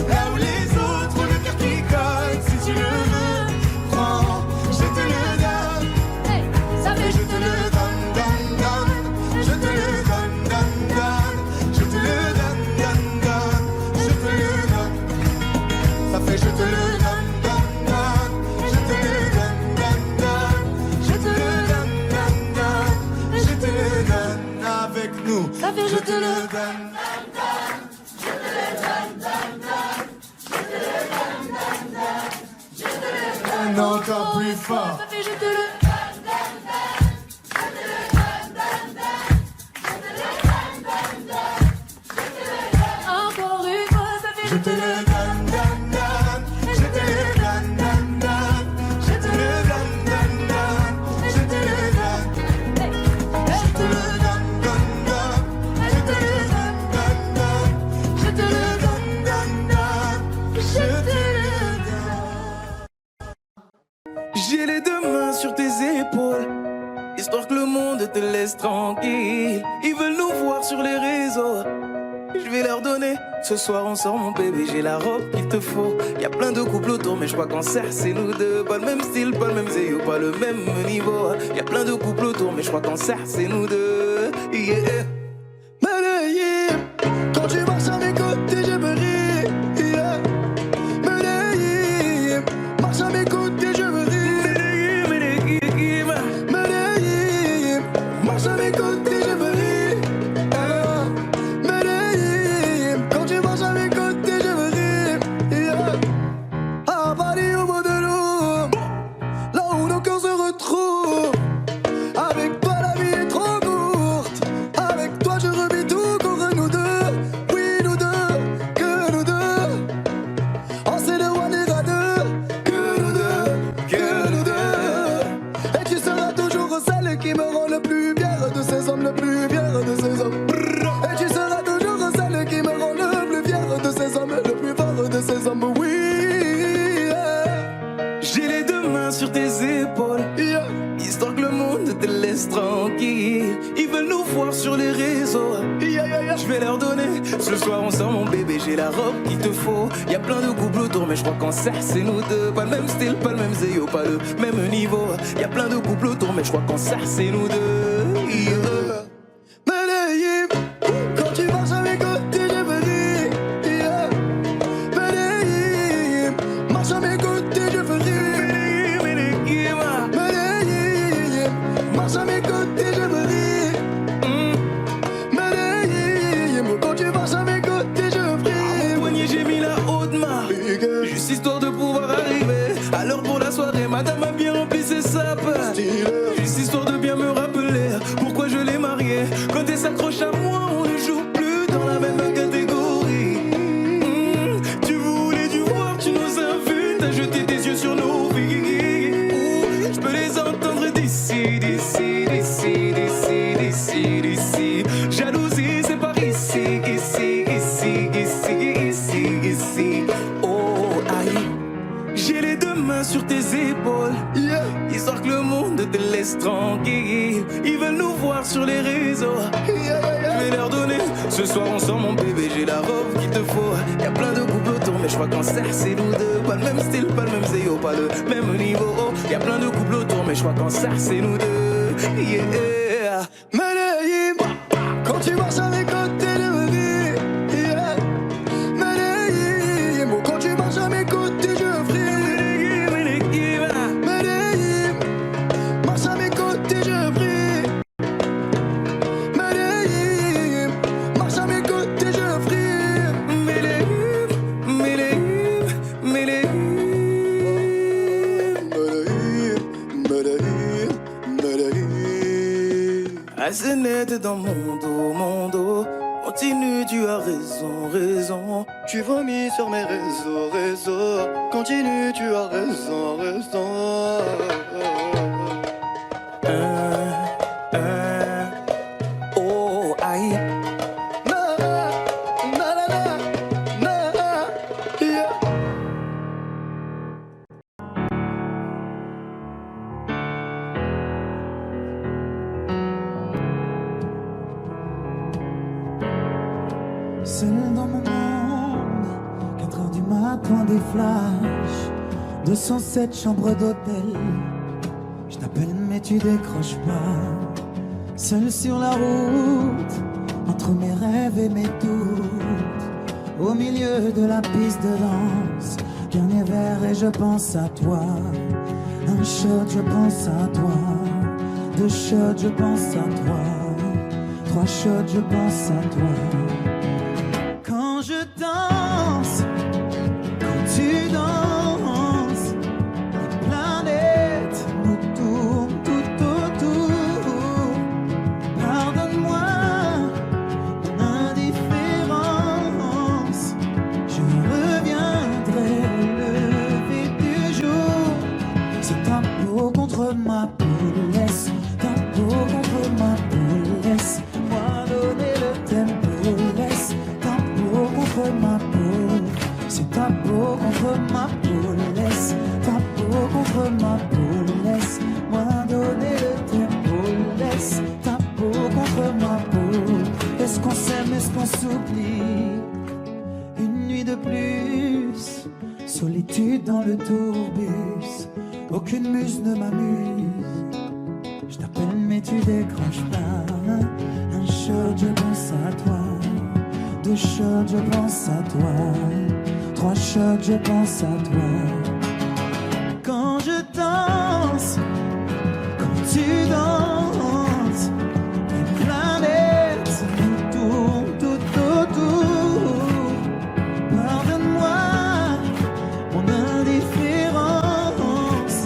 Speaker 3: là où les autres ont le cœur qui colle. Si tu le veux, prends, je te le donne.
Speaker 6: Hey, ça fait
Speaker 3: je te le donne, donne, donne. Je te le donne, donne, donne. Je te le donne, donne, donne. Je te le donne. Ça fait je te le donne, donne, donne. Je te le donne, donne, donne. Je te le donne, donne, donne. Je te le donne avec nous.
Speaker 6: Ça fait je te le
Speaker 3: donne. Encore plus fort.
Speaker 6: Ça fait je te le encore une fois, ça fait
Speaker 3: Je te le donne, donne, donne. Je te le donne, donne, donne. Je te le donne, donne, donne. Je te le donne. Je te le donne, donne, donne. Je te le donne, donne, donne. Je te le donne, donne, donne. Je te le donne. J'ai les deux mains sur tes épaules, histoire que le monde te laisse tranquille. Ils veulent nous voir sur les réseaux. Je vais leur donner. Ce soir on sort mon bébé, j'ai la robe qu'il te faut. Y'a plein de couples autour mais je crois qu'en cercle c'est nous deux. Pas le même style, pas le même zéyo, pas le même niveau. Y'a plein de couples autour mais je crois qu'en cercle c'est nous deux. Yeah. Medellín, quand tu marches à mes côtés je me ris. Yeah. Medellín, marche à mes côtés je me ris. Medellín, marche à mes côtés je me ris. Tranquille, ils veulent nous voir sur les réseaux. Je vais leur donner. Ce soir on sort mon bébé, j'ai la robe qu'il te faut. Y'a plein de couples autour mais je crois qu'en cercle c'est nous deux. Pas le même style, pas le même zéyo, pas le même niveau. Y'a plein de couples autour mais je crois qu'en cercle c'est nous deux. Yeah. Medellín, quand tu marches à mes côtés je me ris. Yeah. Medellín, marche à mes côtés je me ris. Marche à mes côtés, je me ris. Medellín, quand tu marches à mes côtés, je prie. Au poignet, j'ai mis la haute main. Juste histoire de pouvoir arriver. Alors pour la soirée, madame a bien rempli ses sapes. Juste histoire de bien me rappeler pourquoi je l'ai mariée. Quand elle s'accroche à moi, on ne joue plus dans la même catégorie. Tu voulais du voir, tu nous as vus. T'as jeté tes yeux sur nos vies. Je peux les entendre d'ici, d'ici, d'ici, d'ici, d'ici, d'ici. Jalousie, c'est par ici, ici, ici, ici, ici, ici. Oh, aïe. J'ai les deux mains sur tes épaules, yeah. Histoire que le monde te laisse tranquille. Ils veulent nous voir sur les réseaux, yeah. Je vais leur donner. Ce soir on sort mon bébé, j'ai la robe qu'il te faut. Y'a plein de couples autour mais je crois qu'en cercle c'est nous deux. Pas le même style, pas le même zéyo, pas le même niveau. Y'a plein de couples autour mais je crois qu'en cercle c'est nous deux. Yeah. Medellín, quand tu marches à mes côtés je me ris. Yeah. Medellín, quand tu marches à mes côtés je fris. Medellín, marche à mes côtés je prie. Medellín, marche à mes côtés je prie. Medellín, Medellín, Medellín, Medellín, Medellín. Assez net dans mon dos, mon dos. Continue,
Speaker 10: tu as raison, raison. Tu vomis sur mes réseaux, réseaux. Continue, tu as raison, raison.
Speaker 2: Oh, aïe.
Speaker 11: Seul dans mon monde, 4h du matin, des flashs, 207 chambres d'hôtel. Je t'appelle mais tu décroches pas. Seul sur la route, entre mes rêves et mes doutes, au milieu de la piste de danse. Dernier verre et je pense à toi. Un shot, je pense à toi. 2 shots, je pense à toi. 3 shots, je pense à toi. Quand je danse, quand tu danses, les planètes nous tournent tout autour. Pardonne-moi mon indifférence, je reviendrai au lever du jour. C'est ta peau contre ma peau, laisse ta peau contre ma peau, laisse-moi donner le tempo, laisse contre ma peau, c'est ta peau contre ma peau, laisse ta peau contre ma peau, laisse-moi donner le tempo, laisse ta peau contre ma peau. Est-ce qu'on s'aime, est-ce qu'on s'oublie? Une nuit de plus, solitude dans le tourbus, aucune muse ne m'amuse. Je t'appelle mais tu décroches pas. Un shot, je pense à toi. 2 shots, je pense à toi. 3 shots, je pense à toi. Quand je danse, quand tu danses, les planètes nous tournent tout autour. Pardonne-moi mon indifférence,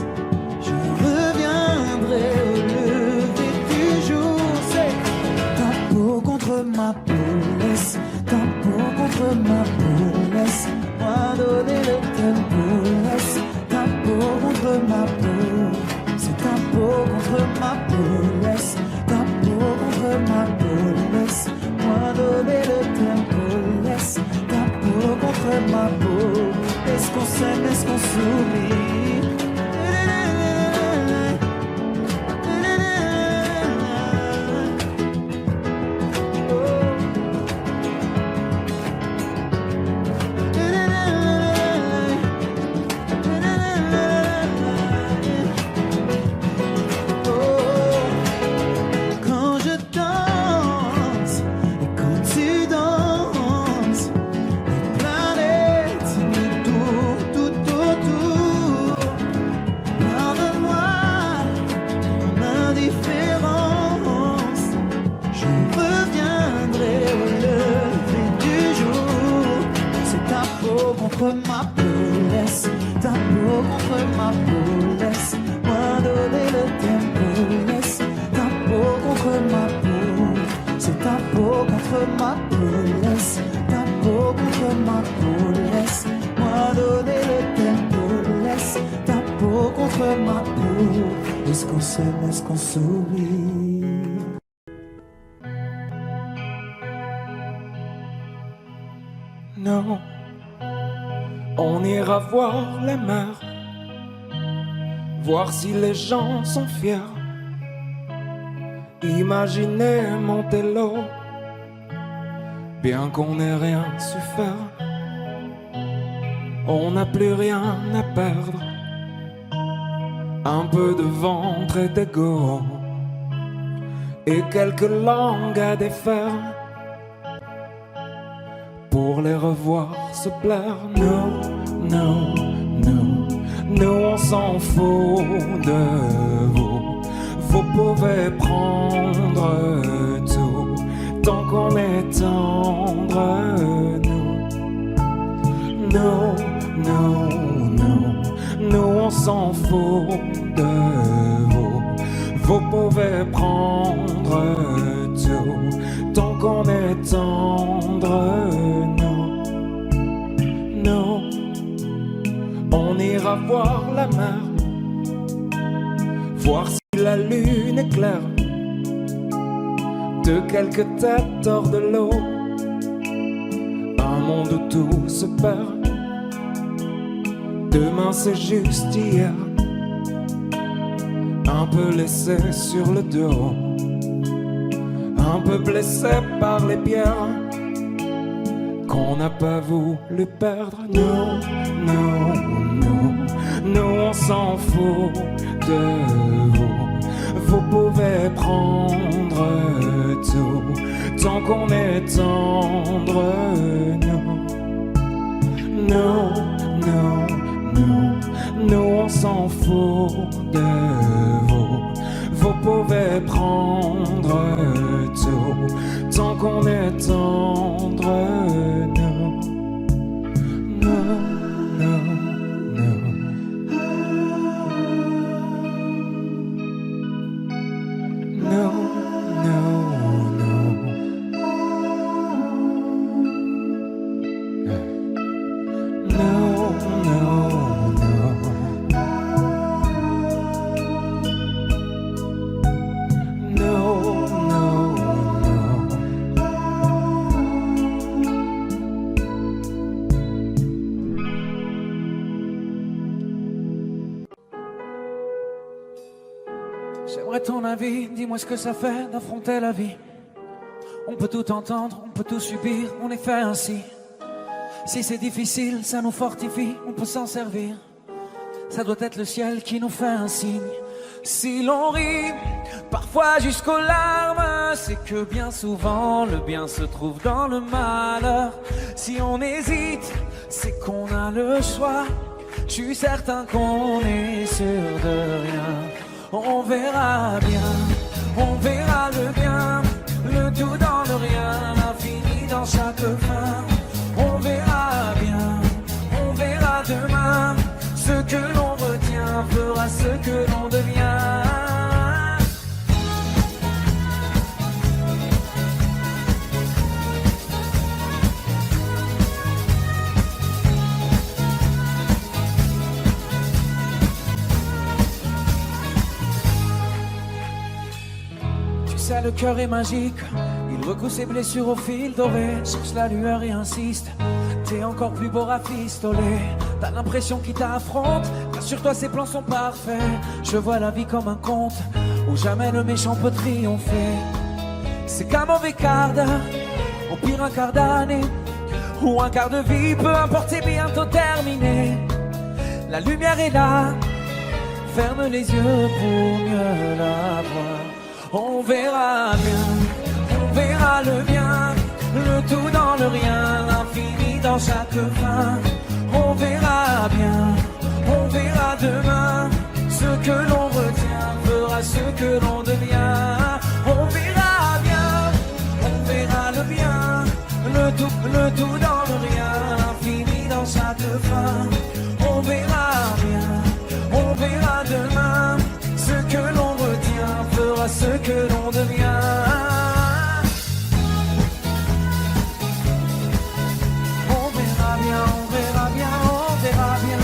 Speaker 11: je reviendrai au lever du jour. C'est ta peau contre ma peau, laisse ta peau contre ma peau, laisse-moi donner le tempo, laisse ta peau contre ma peau, c'est ta peau contre ma peau, laisse ta peau contre ma peau, laisse-moi donner le tempo, laisse ta peau contre ma peau. Est-ce qu'on s'aime, est-ce qu'on s'oublie? Contre ma peau, laisse ta peau contre ma peau, laisse-moi donner le tempo, laisse ta peau contre ma peau, c'est ta peau contre ma peau, laisse ta peau contre ma peau, laisse-moi donner le tempo, laisse ta peau contre ma peau. Est-ce qu'on s'aime, est-ce qu'on s'oublie?
Speaker 2: Non. On ira voir la mer, voir si les gens sont fiers. Imaginez Montello, bien qu'on n'ait rien su faire. On n'a plus rien à perdre, un peu de ventre et d'ego, et quelques langues à défaire. Pour les revoir se plaire, non, non, non, nous on s'en fout de vous. Vous pouvez prendre tout, tant qu'on est tendre, nous. Non, non, non, nous on s'en fout de vous. Vous pouvez prendre tout, tant qu'on est tendre, nous, on ira voir la mer, voir si la lune est claire, de quelques têtes hors de l'eau, un monde où tout se perd. Demain c'est juste hier, un peu laissé sur le dos, un peu blessé par les pierres qu'on n'a pas voulu perdre. Nous on s'en fout de vous. Vous pouvez prendre tout tant qu'on est tendre. Nous on s'en fout de vous. Vous pouvez prendre tout tant qu'on est tendre. J'aimerais ton avis, dis-moi ce que ça fait d'affronter la vie. On peut tout entendre, on peut tout subir, on est fait ainsi. Si c'est difficile, ça nous fortifie, on peut s'en servir. Ça doit être le ciel qui nous fait un signe. Si l'on rit, parfois jusqu'aux larmes, c'est que bien souvent le bien se trouve dans le malheur. Si on hésite, c'est qu'on a le choix. Je suis certain qu'on est sûr de rien. On verra bien, on verra le bien, le tout dans le rien, l'infini dans chaque fin. On verra bien, on verra demain, ce que l'on retient fera ce que l'on devient. Le cœur est magique, il recoue ses blessures au fil doré, cherche la lueur et insiste. T'es encore plus beau rafistoler. T'as l'impression qu'il t'affronte, rassure-toi ses plans sont parfaits. Je vois la vie comme un conte où jamais le méchant peut triompher. C'est qu'un mauvais quart d'heure, au pire un quart d'année, ou un quart de vie, peu importe, c'est bientôt terminé. La lumière est là, ferme les yeux pour mieux la voir. On verra bien, on verra le bien, le tout dans le rien, l'infini dans chaque fin. On verra bien, on verra demain, ce que l'on retient fera ce que l'on devient. On verra bien, on verra le bien, le tout dans le rien, l'infini dans chaque fin. On verra bien, on verra demain, ce que l'on retient fera ce que l'on devient. On verra bien, on verra bien, on verra bien.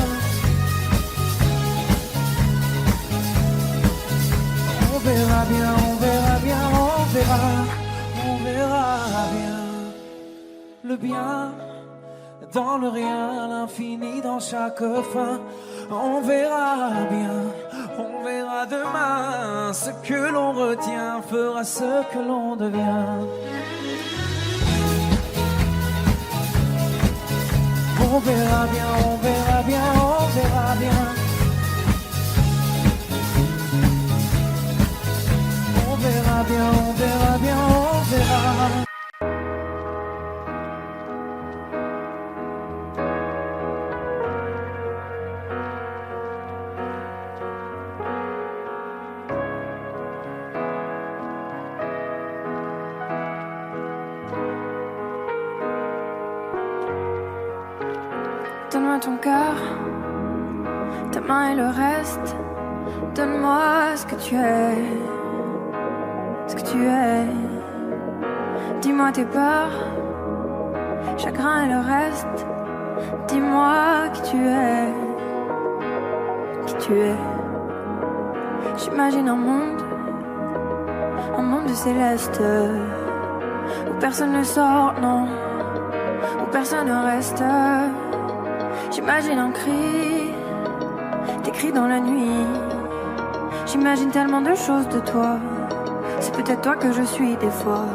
Speaker 2: On verra bien, on verra bien, on verra bien. Le bien dans le rien, l'infini dans chaque fin. On verra bien, on verra demain, ce que l'on retient fera ce que l'on devient. On verra bien, on verra bien, on verra bien. On verra bien, on verra bien, on verra.
Speaker 12: Donne-moi ton cœur, ta main et le reste. Donne-moi ce que tu es, ce que tu es. Dis-moi tes peurs, chagrin et le reste. Dis-moi qui tu es, qui tu es. J'imagine un monde de céleste, où personne ne sort, non, où personne ne reste. J'imagine un cri, des cris dans la nuit. J'imagine tellement de choses de toi, c'est peut-être toi que je suis des fois.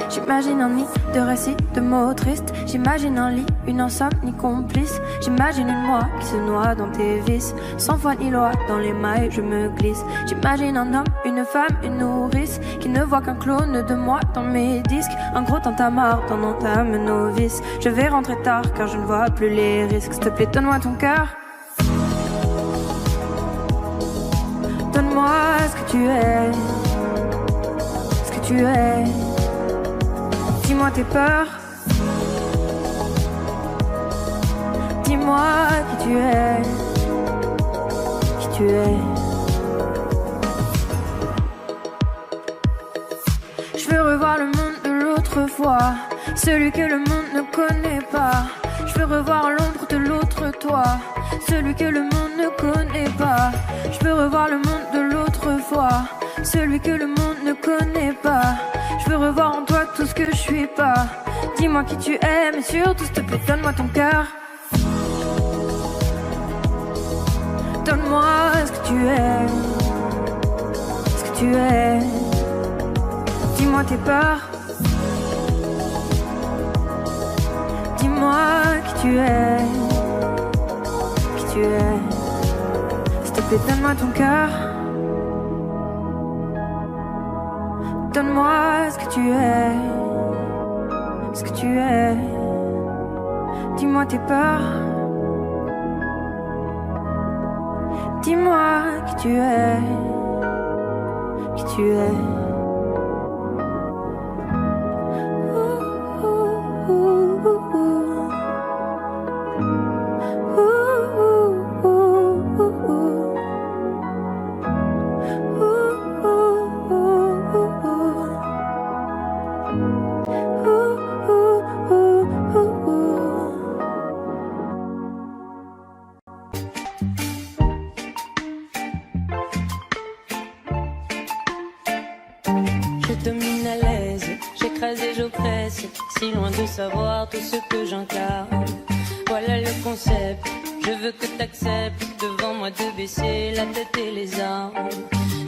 Speaker 12: J'imagine un nid de récits, de mots tristes. J'imagine un lit, une insomnie complice. J'imagine une moi qui se noie dans tes vices. Sans foi ni loi, dans les mailles je me glisse. J'imagine un homme, une femme, une nourrice qui ne voit qu'un clone de moi dans mes disques. Un gros tintamarre dans entame novice. Je vais rentrer tard car je ne vois plus les risques. S'il te plaît, donne-moi ton cœur. Donne-moi ce que tu es, ce que tu es. Dis-moi tes peurs. Dis-moi qui tu es, qui tu es. Je veux revoir le monde de l'autre fois, celui que le monde ne connaît pas. Je veux revoir l'ombre de l'autre toi, celui que le monde ne connaît pas. Je veux revoir le monde de l'autre fois, celui que le monde ne connaît pas. Je veux revoir en toi tout ce que je suis pas. Dis-moi qui tu es, mais surtout s'il te plaît, donne-moi ton cœur. Donne-moi ce que tu es, ce que tu es. Dis-moi tes peurs. Dis-moi qui tu es, qui tu es. S'il te plaît, donne-moi ton cœur. Donne-moi ce que tu es, ce que tu es. Dis-moi tes peurs. Dis-moi qui tu es, qui tu es.
Speaker 6: Si loin de savoir tout ce que j'incarne. Voilà le concept, je veux que t'acceptes devant moi de baisser la tête et les armes.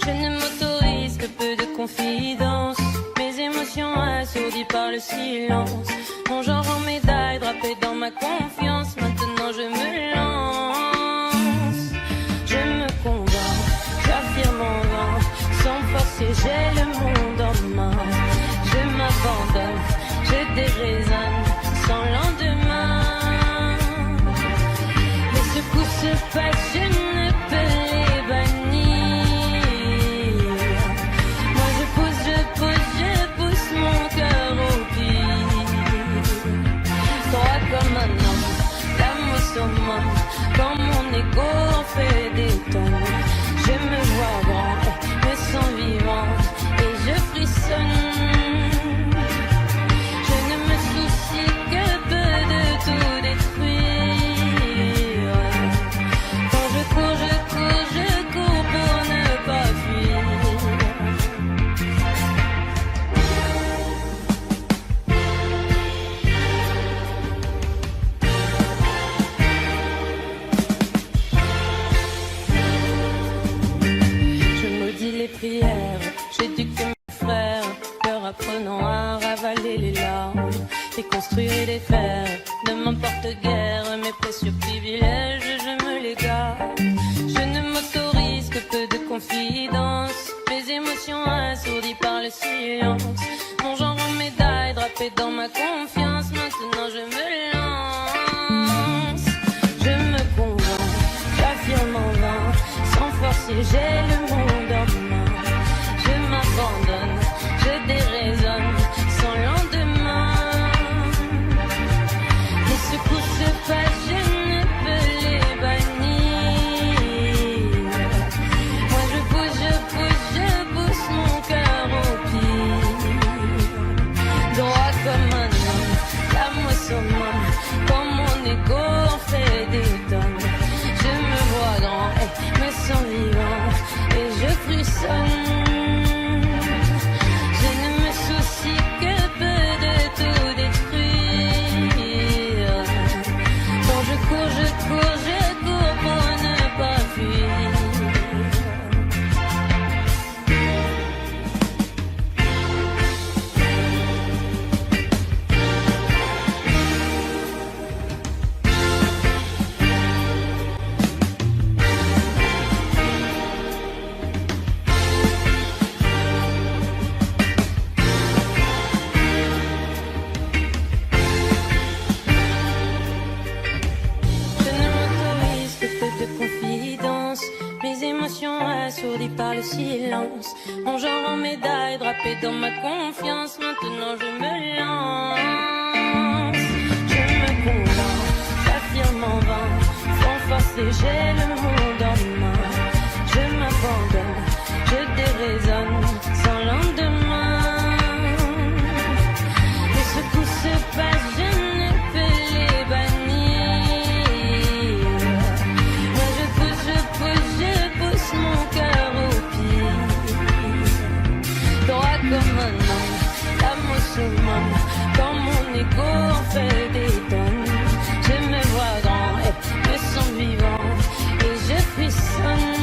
Speaker 6: Je ne m'autorise que peu de confidence, mes émotions assourdies par le silence. Mon genre en médaille drapé dans ma confiance, maintenant je me lance. Je me convainc, j'affirme en vain, sans forcer j'ai le monde en main. Je m'abandonne, je déraisonne sans lendemain. Les secousses se passent, je ne peux les bannir. Moi je pousse mon cœur au pire. Droit comme un homme, l'âme au summum, quand mon ego en fait des tonnes. Je me vois grand, me sens vivante et je frissonne. Apprenant à ravaler les larmes et construire et défaire de m'emporte-guerre mes précieux privilèges, je me les garde. Je ne m'autorise que peu de confidence, mes émotions assourdies par le silence. Mon genre en médaille drapé dans ma confiance, maintenant je me lance. Je me convainc, j'affirme en vain, sans forcer j'ai le monde en main. Je m'abandonne, je déraisonne sans lendemain. Les secousses se passent, je ne peux les bannir. Moi je pousse mon cœur au pire. étourdi par le silence. Mon genre en médaille, drapé dans ma confiance. Maintenant je me lance. Je me convainc, j'affirme en vain. Sans forcer, j'ai le monde en main. Je m'abandonne, je déraisonne sans lendemain. Les secousses se passent, je ne peux les bannir. Moi je pousse mon cœur au pied. Droit comme un homme, l'âme au summum. Quand mon égo en fait des tonnes, je me vois grand et me sens vivant. Et je frissonne.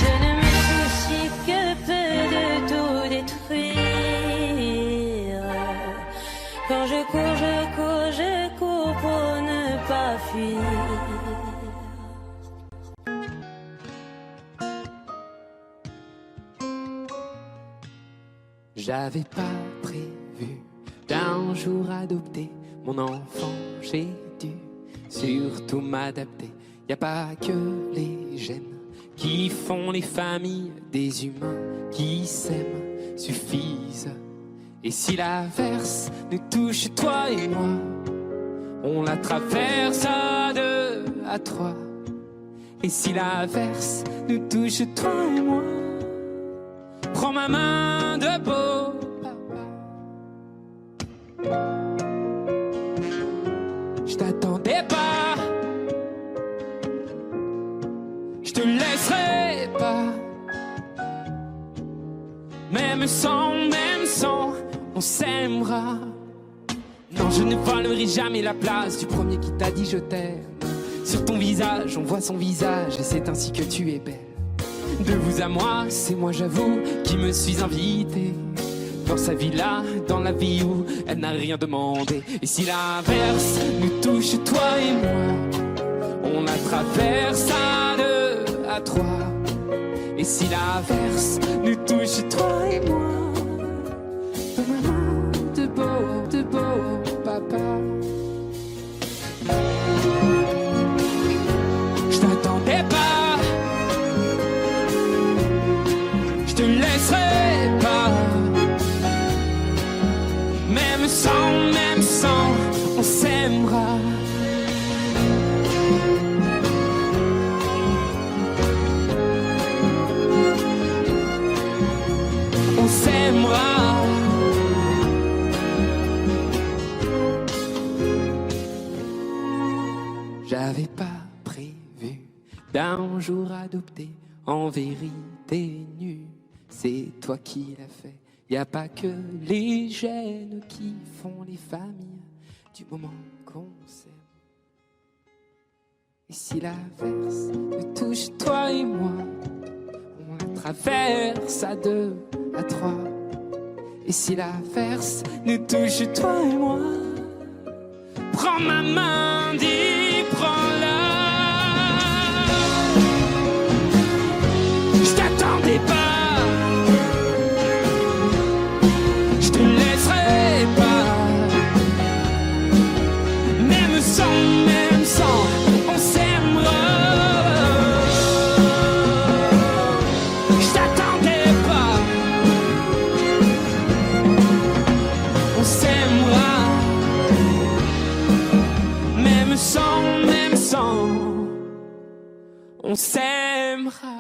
Speaker 6: Je ne me soucie que peu de tout détruire. Quand je cours pour ne pas fuir.
Speaker 13: J'avais pas prévu d'un jour adopter mon enfant, j'ai dû surtout m'adapter. Y a pas que les gènes qui font les familles, des humains qui s'aiment suffisent. Et si l'averse nous touche, toi et moi, on la traverse à deux, à trois. Et si l'averse nous touche, toi et moi, prends ma main de beau papa. Je t'attendais pas, je te laisserai pas. Même sans, on s'aimera. Non, je ne volerai jamais la place du premier qui t'a dit je t'aime. Sur ton visage, on voit son visage et c'est ainsi que tu es belle. De vous à moi, c'est moi j'avoue qui me suis invité dans sa villa, dans la vie où elle n'a rien demandé. Et si l'averse nous touche, toi et moi, on la traverse à deux, à trois. Et si l'averse nous touche, toi et moi, de beau papa. Je t'attendais pas, je te laisserai pas. Même sans, on s'aimera. On s'aimera. J'avais pas prévu d'un jour adopter, en vérité nu. C'est toi qui l'as fait. Y a pas que les gènes qui font les familles du moment qu'on s'aime. Et si l'averse nous touche, toi et moi, on la traverse à deux, à trois. Et si l'averse nous touche, toi et moi, prends ma main, dis, prends-la. Je t'attendais pas, je te laisserai pas. Même sans, on s'aimera. Je t'attendais pas, on s'aimera. Même sans, on s'aimera.